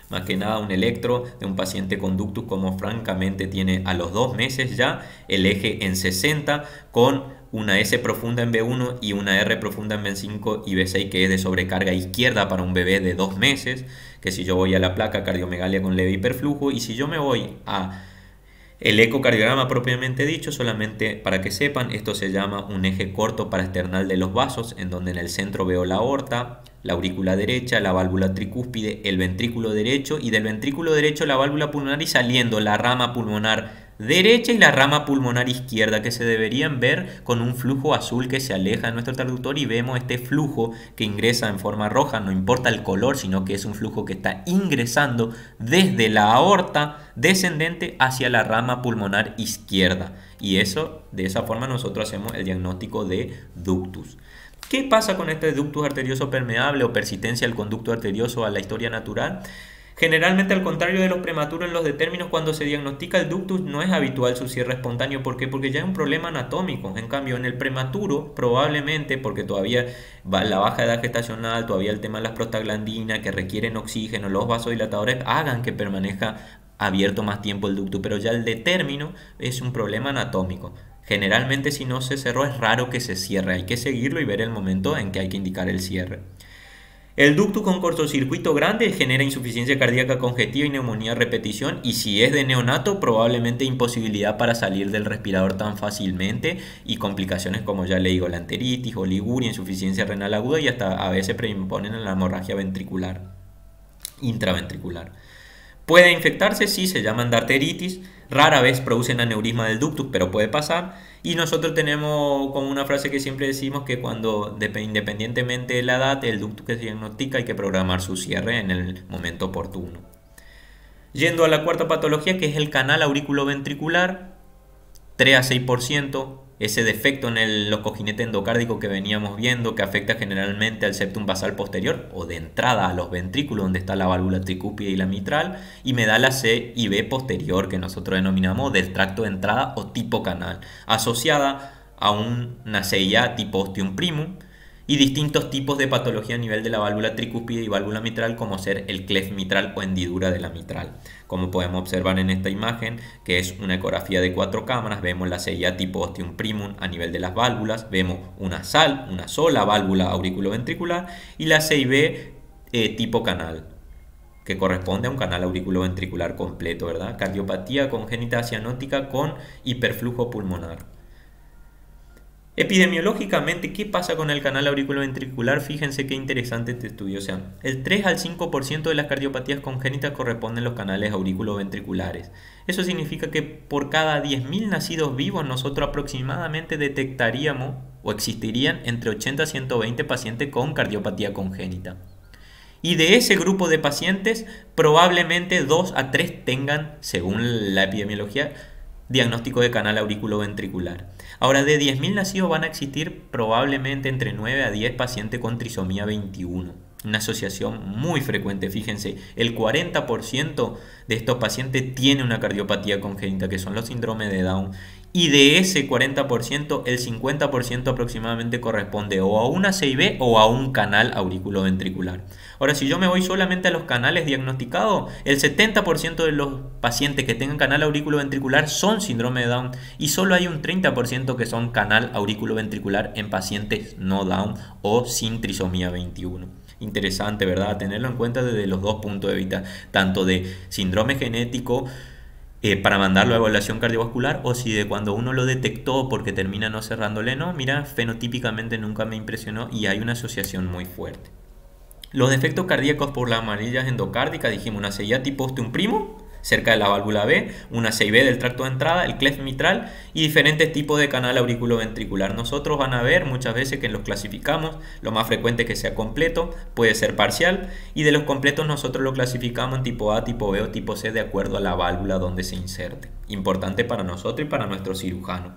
Más que nada un electro de un paciente con ductus como francamente tiene a los 2 meses ya el eje en 60 con una S profunda en B1 y una R profunda en B5 y B6, que es de sobrecarga izquierda para un bebé de 2 meses, que si yo voy a la placa cardiomegalia con leve hiperflujo, y si yo me voy a el ecocardiograma propiamente dicho, solamente para que sepan, esto se llama un eje corto paraesternal de los vasos, en donde en el centro veo la aorta, la aurícula derecha, la válvula tricúspide, el ventrículo derecho, y del ventrículo derecho la válvula pulmonar, y saliendo la rama pulmonar derecha y la rama pulmonar izquierda, que se deberían ver con un flujo azul que se aleja de nuestro traductor, y vemos este flujo que ingresa en forma roja, no importa el color, sino que es un flujo que está ingresando desde la aorta descendente hacia la rama pulmonar izquierda, y eso, de esa forma nosotros hacemos el diagnóstico de ductus. ¿Qué pasa con este ductus arterioso permeable o persistencia del conducto arterioso a la historia natural? Generalmente, al contrario de los prematuros, en los detérminos, cuando se diagnostica el ductus no es habitual su cierre espontáneo. ¿Por qué? Porque ya es un problema anatómico. En cambio, en el prematuro, probablemente, porque todavía va la baja edad gestacional, todavía el tema de las prostaglandinas que requieren oxígeno, los vasodilatadores hagan que permanezca abierto más tiempo el ductus, pero ya el detérmino es un problema anatómico. Generalmente, si no se cerró, es raro que se cierre. Hay que seguirlo y ver el momento en que hay que indicar el cierre. El ductus con cortocircuito grande genera insuficiencia cardíaca congestiva y neumonía a repetición, y si es de neonato, probablemente imposibilidad para salir del respirador tan fácilmente, y complicaciones como ya le digo, la enteritis, oliguria, insuficiencia renal aguda, y hasta a veces preimponen en la hemorragia ventricular, intraventricular. Puede infectarse, sí, se llama endarteritis, rara vez producen aneurisma del ductus, pero puede pasar. Y nosotros tenemos como una frase que siempre decimos que cuando, independientemente de la edad, el ductus que se diagnostica, hay que programar su cierre en el momento oportuno. Yendo a la cuarta patología, que es el canal auriculoventricular, 3 a 6%, ese defecto en los cojinetes endocárdicos que veníamos viendo, que afecta generalmente al septum basal posterior o de entrada a los ventrículos, donde está la válvula tricúspide y la mitral, y me da la C y B posterior, que nosotros denominamos del tracto de entrada o tipo canal, asociada a una CIA tipo ostium primum, y distintos tipos de patología a nivel de la válvula tricúspide y válvula mitral, como ser el cleft mitral o hendidura de la mitral. Como podemos observar en esta imagen, que es una ecografía de 4 cámaras, vemos la CIA tipo ostium primum a nivel de las válvulas, vemos una sola válvula auriculoventricular, y la CIB tipo canal, que corresponde a un canal auriculoventricular completo, ¿verdad? Cardiopatía congénita cianótica con hiperflujo pulmonar. Epidemiológicamente, ¿qué pasa con el canal auriculoventricular? Fíjense qué interesante este estudio. O sea, el 3 al 5% de las cardiopatías congénitas corresponden a los canales auriculoventriculares. Eso significa que por cada 10.000 nacidos vivos, nosotros aproximadamente detectaríamos o existirían entre 80 a 120 pacientes con cardiopatía congénita. Y de ese grupo de pacientes, probablemente 2 a 3 tengan, según la epidemiología, diagnóstico de canal auriculoventricular. Ahora, de 10.000 nacidos van a existir probablemente entre 9 a 10 pacientes con trisomía 21. Una asociación muy frecuente, fíjense, el 40% de estos pacientes tiene una cardiopatía congénita, que son los síndromes de Down. Y de ese 40%, el 50% aproximadamente corresponde o a una CIB o a un canal auriculoventricular. Ahora, si yo me voy solamente a los canales diagnosticados, el 70% de los pacientes que tengan canal auriculoventricular son síndrome de Down y solo hay un 30% que son canal auriculoventricular en pacientes no Down o sin trisomía 21. Interesante, ¿verdad? Tenerlo en cuenta desde los dos puntos de vista, tanto de síndrome genético para mandarlo a evaluación cardiovascular o si de cuando uno lo detectó porque termina no cerrándole, no, mira, fenotípicamente nunca me impresionó y hay una asociación muy fuerte. Los defectos cardíacos por las amarillas endocárdicas, dijimos una CIA tipo ostium primo, cerca de la válvula B, una CIB del tracto de entrada, el cleft mitral y diferentes tipos de canal auriculoventricular. Nosotros van a ver muchas veces que los clasificamos, lo más frecuente es que sea completo, puede ser parcial, y de los completos nosotros lo clasificamos en tipo A, tipo B o tipo C de acuerdo a la válvula donde se inserte. Importante para nosotros y para nuestro cirujano.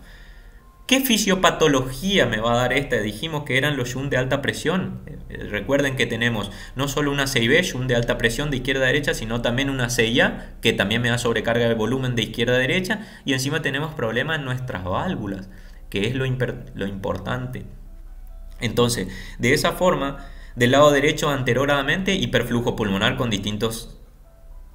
¿Qué fisiopatología me va a dar esta? Dijimos que eran los shunt de alta presión. Recuerden que tenemos no solo una CIB, shunt de alta presión de izquierda a derecha, sino también una CIA, que también me da sobrecarga del volumen de izquierda a derecha, y encima tenemos problemas en nuestras válvulas, que es lo importante. Entonces, de esa forma, del lado derecho anteriormente, hiperflujo pulmonar con distintos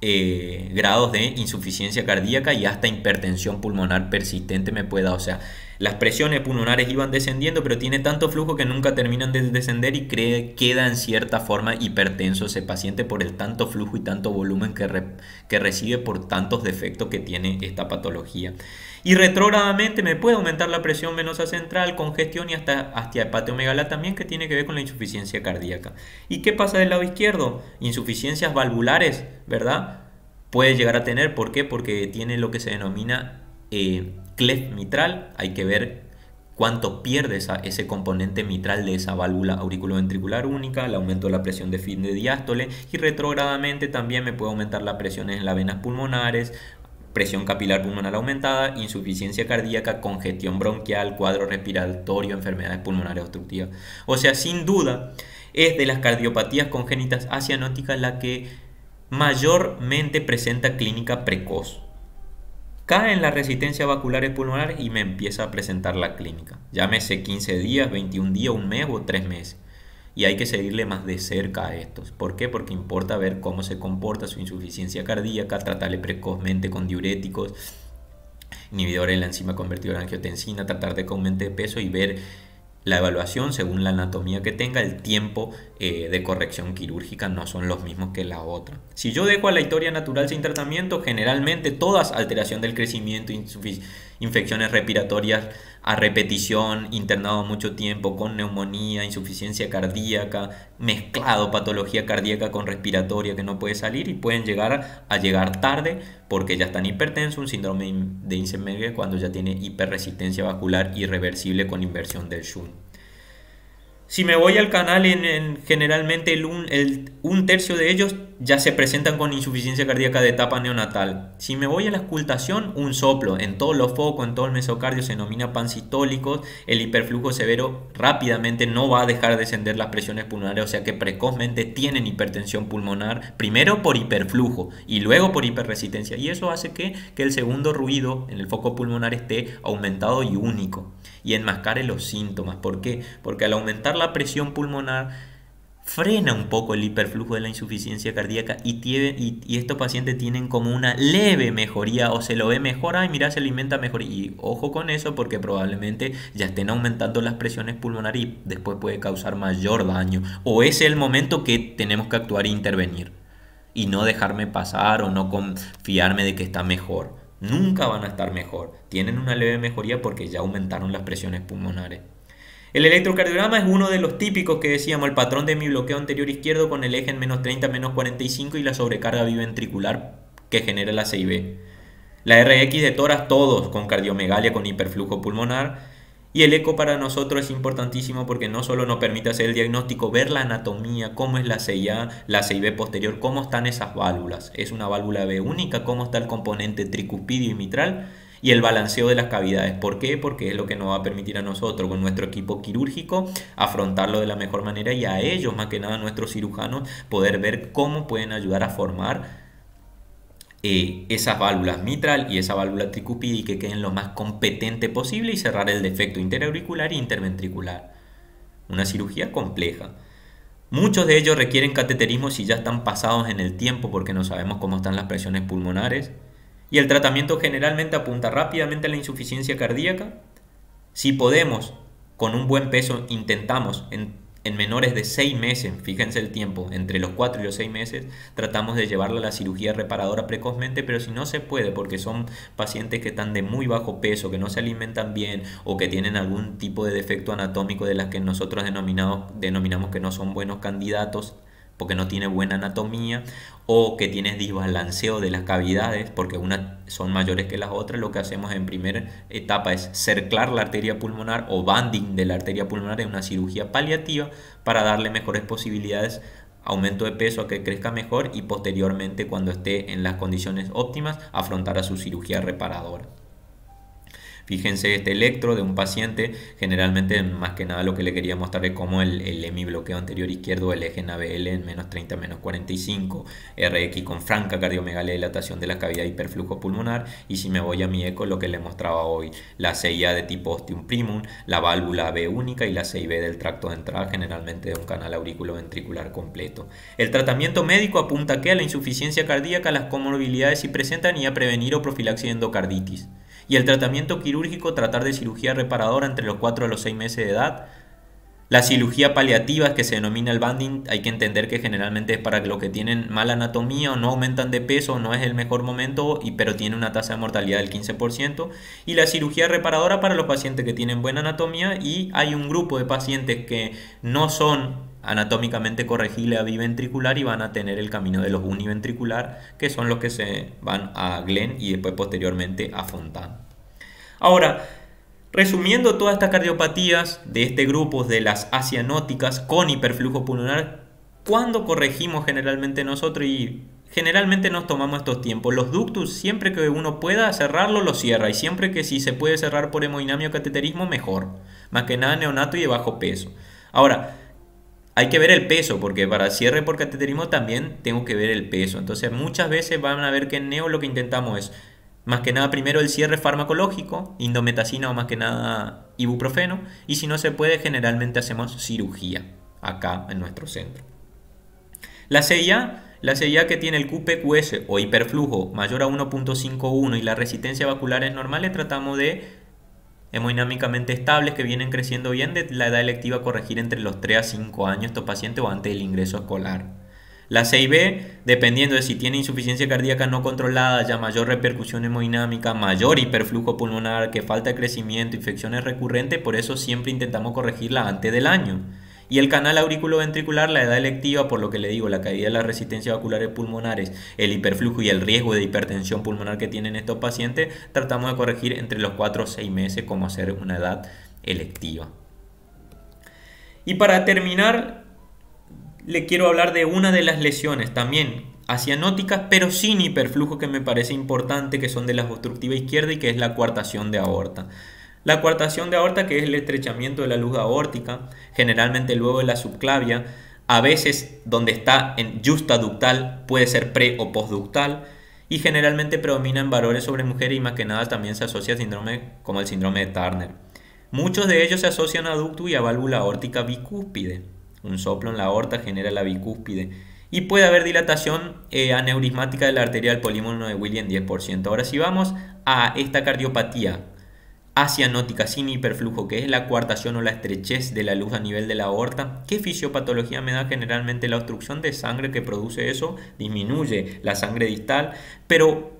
grados de insuficiencia cardíaca y hasta hipertensión pulmonar persistente me puede dar. O sea, las presiones pulmonares iban descendiendo, pero tiene tanto flujo que nunca terminan de descender y queda en cierta forma hipertenso ese paciente por el tanto flujo y tanto volumen que recibe por tantos defectos que tiene esta patología. Y retrógradamente me puede aumentar la presión venosa central, congestión y hasta hepatomegalia también, que tiene que ver con la insuficiencia cardíaca. ¿Y qué pasa del lado izquierdo? Insuficiencias valvulares, ¿verdad? Puede llegar a tener, ¿por qué? Porque tiene lo que se denomina cleft mitral. Hay que ver cuánto pierde ese componente mitral de esa válvula auriculoventricular única, el aumento de la presión de fin de diástole, y retrógradamente también me puede aumentar la presión en las venas pulmonares, presión capilar pulmonar aumentada, insuficiencia cardíaca, congestión bronquial, cuadro respiratorio, enfermedades pulmonares obstructivas. O sea, sin duda, es de las cardiopatías congénitas acianóticas la que mayormente presenta clínica precoz. Cae en la resistencia vasculares pulmonares y me empieza a presentar la clínica. Llámese 15 días, 21 días, un mes o 3 meses. Y hay que seguirle más de cerca a estos. ¿Por qué? Porque importa ver cómo se comporta su insuficiencia cardíaca, tratarle precozmente con diuréticos, inhibidores de la enzima convertidora de angiotensina, tratar de que aumente de peso y ver la evaluación según la anatomía que tenga, el tiempo de corrección quirúrgica no son los mismos que la otra. Si yo dejo a la historia natural sin tratamiento, generalmente todas alteración del crecimiento, infecciones respiratorias a repetición, internado mucho tiempo con neumonía, insuficiencia cardíaca, mezclado patología cardíaca con respiratoria que no puede salir y pueden llegar a llegar tarde porque ya están hipertensos, un síndrome de Eisenmenger cuando ya tiene hiperresistencia vascular irreversible con inversión del shunt. Si me voy al canal, generalmente un tercio de ellos ya se presentan con insuficiencia cardíaca de etapa neonatal. Si me voy a la auscultación, un soplo en todos los focos, en todo el mesocardio, se denomina pansistólicos. El hiperflujo severo rápidamente no va a dejar de descender las presiones pulmonares, o sea que precozmente tienen hipertensión pulmonar, primero por hiperflujo y luego por hiperresistencia. Y eso hace que el segundo ruido en el foco pulmonar esté aumentado y único y enmascare los síntomas. ¿Por qué? Porque al aumentar la presión pulmonar frena un poco el hiperflujo de la insuficiencia cardíaca y estos pacientes tienen como una leve mejoría o se lo ve mejor, ay mira, se alimenta mejor, y ojo con eso porque probablemente ya estén aumentando las presiones pulmonares y después puede causar mayor daño, o ese es el momento que tenemos que actuar e intervenir y no dejarme pasar o no confiarme de que está mejor. Nunca van a estar mejor, tienen una leve mejoría porque ya aumentaron las presiones pulmonares. El electrocardiograma es uno de los típicos que decíamos, el patrón de mi bloqueo anterior izquierdo con el eje en menos 30, menos 45 y la sobrecarga biventricular que genera la CIB. La RX de tórax, todos con cardiomegalia, con hiperflujo pulmonar. Y el eco para nosotros es importantísimo porque no solo nos permite hacer el diagnóstico, ver la anatomía, cómo es la CIA, la CIB posterior, cómo están esas válvulas. Es una válvula B única, cómo está el componente tricuspidio y mitral y el balanceo de las cavidades. ¿Por qué? Porque es lo que nos va a permitir a nosotros, con nuestro equipo quirúrgico, afrontarlo de la mejor manera y a ellos, más que nada a nuestros cirujanos, poder ver cómo pueden ayudar a formar esas válvulas mitral y esa válvula tricuspide y que queden lo más competente posible y cerrar el defecto interauricular e interventricular. Una cirugía compleja. Muchos de ellos requieren cateterismo si ya están pasados en el tiempo porque no sabemos cómo están las presiones pulmonares. Y el tratamiento generalmente apunta rápidamente a la insuficiencia cardíaca. Si podemos, con un buen peso, intentamos en menores de 6 meses, fíjense el tiempo, entre los 4 y los 6 meses, tratamos de llevarla a la cirugía reparadora precozmente, pero si no se puede porque son pacientes que están de muy bajo peso, que no se alimentan bien o que tienen algún tipo de defecto anatómico de las que nosotros denominamos que no son buenos candidatos, porque no tiene buena anatomía o que tiene desbalanceo de las cavidades porque unas son mayores que las otras, lo que hacemos en primera etapa es cerclar la arteria pulmonar o banding de la arteria pulmonar en una cirugía paliativa para darle mejores posibilidades, aumento de peso, a que crezca mejor y posteriormente, cuando esté en las condiciones óptimas, afrontar a su cirugía reparadora. Fíjense este electro de un paciente, generalmente más que nada lo que le quería mostrar es cómo el hemibloqueo anterior izquierdo, el eje en ABL en menos 30, menos 45, RX con franca cardiomegalia, dilatación de la cavidad, hiperflujo pulmonar, y si me voy a mi eco, lo que le mostraba hoy, la CIA de tipo ostium primum, la válvula B única y la CIB del tracto de entrada, generalmente de un canal auriculoventricular completo. El tratamiento médico apunta a la insuficiencia cardíaca, las comorbilidades si presentan y a prevenir o profilaxis de endocarditis. Y el tratamiento quirúrgico, tratar de cirugía reparadora entre los 4 a los 6 meses de edad. La cirugía paliativa, que se denomina el banding, hay que entender que generalmente es para los que tienen mala anatomía o no aumentan de peso, no es el mejor momento, pero tiene una tasa de mortalidad del 15%. Y la cirugía reparadora para los pacientes que tienen buena anatomía, y hay un grupo de pacientes que no son anatómicamente corregible a biventricular y van a tener el camino de los univentricular, que son los que se van a Glenn y después posteriormente a Fontan. Ahora, resumiendo todas estas cardiopatías de este grupo de las acianóticas con hiperflujo pulmonar, ¿cuándo corregimos generalmente nosotros? Y generalmente nos tomamos estos tiempos. Los ductus, siempre que uno pueda cerrarlo, lo cierra, y siempre que si se puede cerrar por hemodinamia o cateterismo, mejor. Más que nada neonato y de bajo peso. Ahora, hay que ver el peso, porque para cierre por cateterismo también tengo que ver el peso. Entonces muchas veces van a ver que en neo lo que intentamos es, más que nada, primero el cierre farmacológico, indometacina o más que nada ibuprofeno, y si no se puede, generalmente hacemos cirugía acá en nuestro centro. La CIA que tiene el QPQS o hiperflujo mayor a 1.51 y la resistencia vascular es normal, le tratamos de hemodinámicamente estables que vienen creciendo bien de la edad electiva, corregir entre los 3 a 5 años estos pacientes o antes del ingreso escolar. La CIB, dependiendo de si tiene insuficiencia cardíaca no controlada, ya mayor repercusión hemodinámica, mayor hiperflujo pulmonar, que falta de crecimiento, infecciones recurrentes, por eso siempre intentamos corregirla antes del año. Y el canal auriculoventricular, la edad electiva, por lo que le digo, la caída de las resistencias vasculares pulmonares, el hiperflujo y el riesgo de hipertensión pulmonar que tienen estos pacientes, tratamos de corregir entre los 4 o 6 meses como hacer una edad electiva. Y para terminar, le quiero hablar de una de las lesiones también acianóticas, pero sin hiperflujo, que me parece importante, que son de la obstructiva izquierda y que es la coartación de aorta. La coartación de aorta, que es el estrechamiento de la luz aórtica, generalmente luego de la subclavia, a veces donde está en justa ductal, puede ser pre o postductal, y generalmente predomina en varones sobre mujeres y más que nada también se asocia a síndrome como el síndrome de Turner. Muchos de ellos se asocian a ductus y a válvula aórtica bicúspide. Un soplo en la aorta genera la bicúspide. Y puede haber dilatación aneurismática de la arteria del polímono de Williams 10%. Ahora, si vamos a esta cardiopatía acianótica sin hiperflujo, que es la coartación o la estrechez de la luz a nivel de la aorta, ¿qué fisiopatología me da? Generalmente la obstrucción de sangre que produce eso disminuye la sangre distal, pero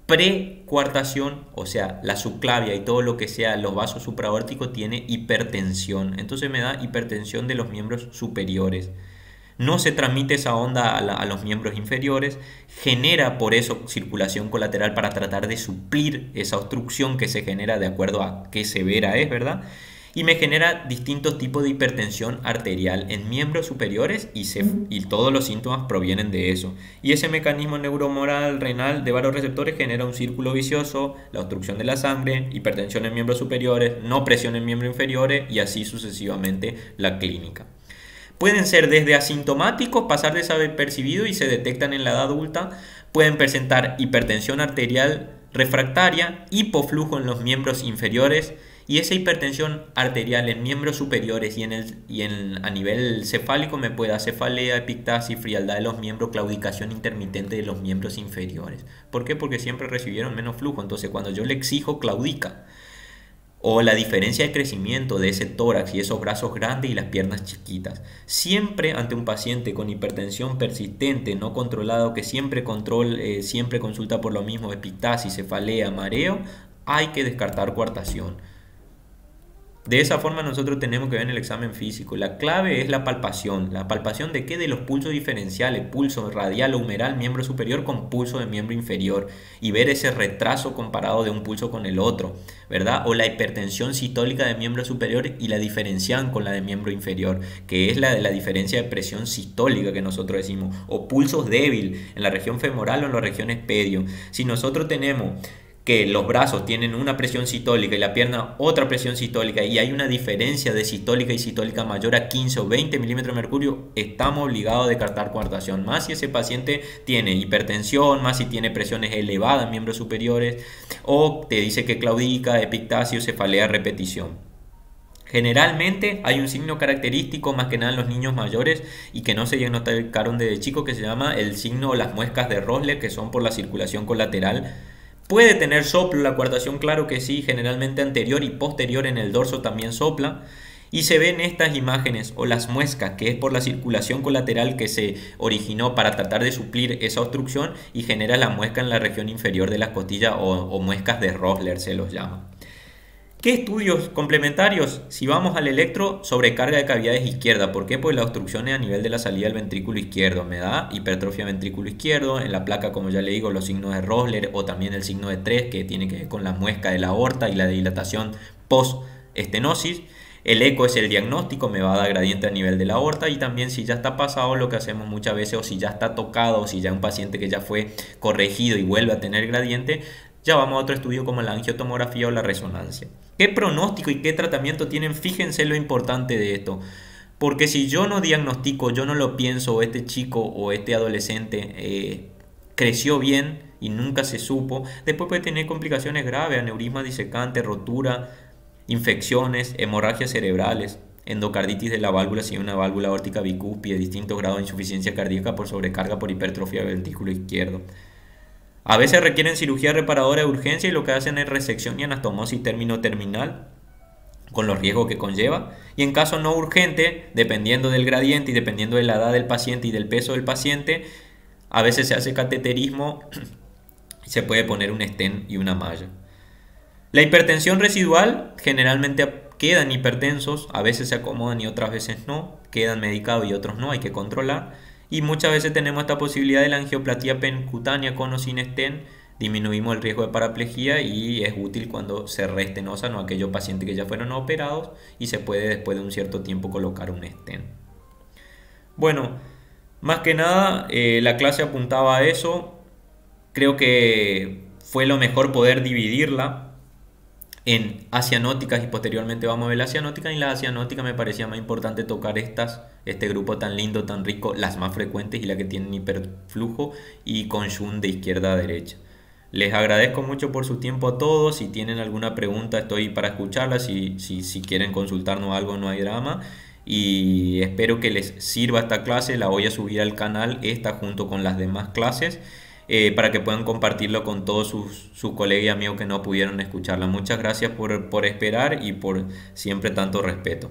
Precuartación, o sea, la subclavia y todo lo que sea los vasos supraórticos tiene hipertensión. Entonces me da hipertensión de los miembros superiores. No se transmite esa onda a los miembros inferiores, genera por eso circulación colateral para tratar de suplir esa obstrucción que se genera de acuerdo a qué severa es, ¿verdad? Y me genera distintos tipos de hipertensión arterial en miembros superiores y todos los síntomas provienen de eso. Y ese mecanismo neuromoral renal de varios receptores genera un círculo vicioso, la obstrucción de la sangre, hipertensión en miembros superiores, no presión en miembros inferiores y así sucesivamente la clínica. Pueden ser desde asintomáticos, pasar desapercibidos y se detectan en la edad adulta. Pueden presentar hipertensión arterial refractaria, hipoflujo en los miembros inferiores y esa hipertensión arterial en miembros superiores a nivel cefálico me puede dar cefalea, epictasis, frialdad de los miembros, claudicación intermitente de los miembros inferiores. ¿Por qué? Porque siempre recibieron menos flujo, entonces cuando yo le exijo claudica. O la diferencia de crecimiento de ese tórax y esos brazos grandes y las piernas chiquitas. Siempre ante un paciente con hipertensión persistente, no controlado, que siempre consulta por lo mismo, epictasis, cefalea, mareo, hay que descartar coartación. De esa forma nosotros tenemos que ver en el examen físico. La clave es la palpación. ¿La palpación de qué? De los pulsos diferenciales, pulso radial o humeral, miembro superior con pulso de miembro inferior. Y ver ese retraso comparado de un pulso con el otro, ¿verdad? O la hipertensión sistólica de miembro superior y la diferencian con la de miembro inferior, que es la de la diferencia de presión sistólica que nosotros decimos. O pulsos débil en la región femoral o en las regiones pedio. Si nosotros tenemos que los brazos tienen una presión sistólica y la pierna otra presión sistólica y hay una diferencia de sistólica y sistólica mayor a 15 o 20 milímetros de mercurio, estamos obligados a descartar coartación, más si ese paciente tiene hipertensión, más si tiene presiones elevadas en miembros superiores o te dice que claudica, epictasia o cefalea a repetición. Generalmente hay un signo característico más que nada en los niños mayores y que no se diagnosticaron desde chicos, que se llama el signo o las muescas de Rosler, que son por la circulación colateral. Puede tener soplo la coartación, claro que sí, generalmente anterior y posterior en el dorso también sopla. Y se ven estas imágenes o las muescas, que es por la circulación colateral que se originó para tratar de suplir esa obstrucción y genera la muesca en la región inferior de las costillas o muescas de Rosler se los llama. ¿Qué estudios complementarios? Si vamos al electro, sobrecarga de cavidades izquierda. ¿Por qué? Pues la obstrucción es a nivel de la salida del ventrículo izquierdo. Me da hipertrofia ventrículo izquierdo. En la placa, como ya le digo, los signos de Rosler o también el signo de 3, que tiene que ver con la muesca de la aorta y la dilatación post-estenosis. El eco es el diagnóstico, me va a dar gradiente a nivel de la aorta y también si ya está pasado, lo que hacemos muchas veces, o si ya está tocado, o si ya un paciente que ya fue corregido y vuelve a tener gradiente, ya vamos a otro estudio como la angiotomografía o la resonancia. ¿Qué pronóstico y qué tratamiento tienen? Fíjense lo importante de esto. Porque si yo no diagnostico, yo no lo pienso, o este chico o este adolescente creció bien y nunca se supo, después puede tener complicaciones graves, aneurisma disecante, rotura, infecciones, hemorragias cerebrales, endocarditis de la válvula si hay una válvula aórtica bicúspide, distintos grados de insuficiencia cardíaca por sobrecarga por hipertrofia del ventrículo izquierdo. A veces requieren cirugía reparadora de urgencia y lo que hacen es resección y anastomosis término-terminal con los riesgos que conlleva. Y en caso no urgente, dependiendo del gradiente y dependiendo de la edad del paciente y del peso del paciente, a veces se hace cateterismo y se puede poner un stent y una malla. La hipertensión residual generalmente quedan hipertensos, a veces se acomodan y otras veces no, quedan medicados y otros no, hay que controlar. Y muchas veces tenemos esta posibilidad de la angioplastia percutánea con o sin stent, disminuimos el riesgo de paraplegia y es útil cuando se reestenosan o aquellos pacientes que ya fueron operados y se puede después de un cierto tiempo colocar un stent. Bueno, más que nada la clase apuntaba a eso, creo que fue lo mejor poder dividirla en asianóticas y posteriormente vamos a ver la asianótica. Y la asianótica me parecía más importante tocar este grupo tan lindo, tan rico, las más frecuentes y la que tienen hiperflujo y con shunt de izquierda a derecha. Les agradezco mucho por su tiempo a todos. Si tienen alguna pregunta estoy para escucharla, si quieren consultarnos algo no hay drama. Y espero que les sirva esta clase, la voy a subir al canal esta junto con las demás clases. Para que puedan compartirlo con todos sus colegas y amigos que no pudieron escucharla. Muchas gracias por esperar y por siempre tanto respeto.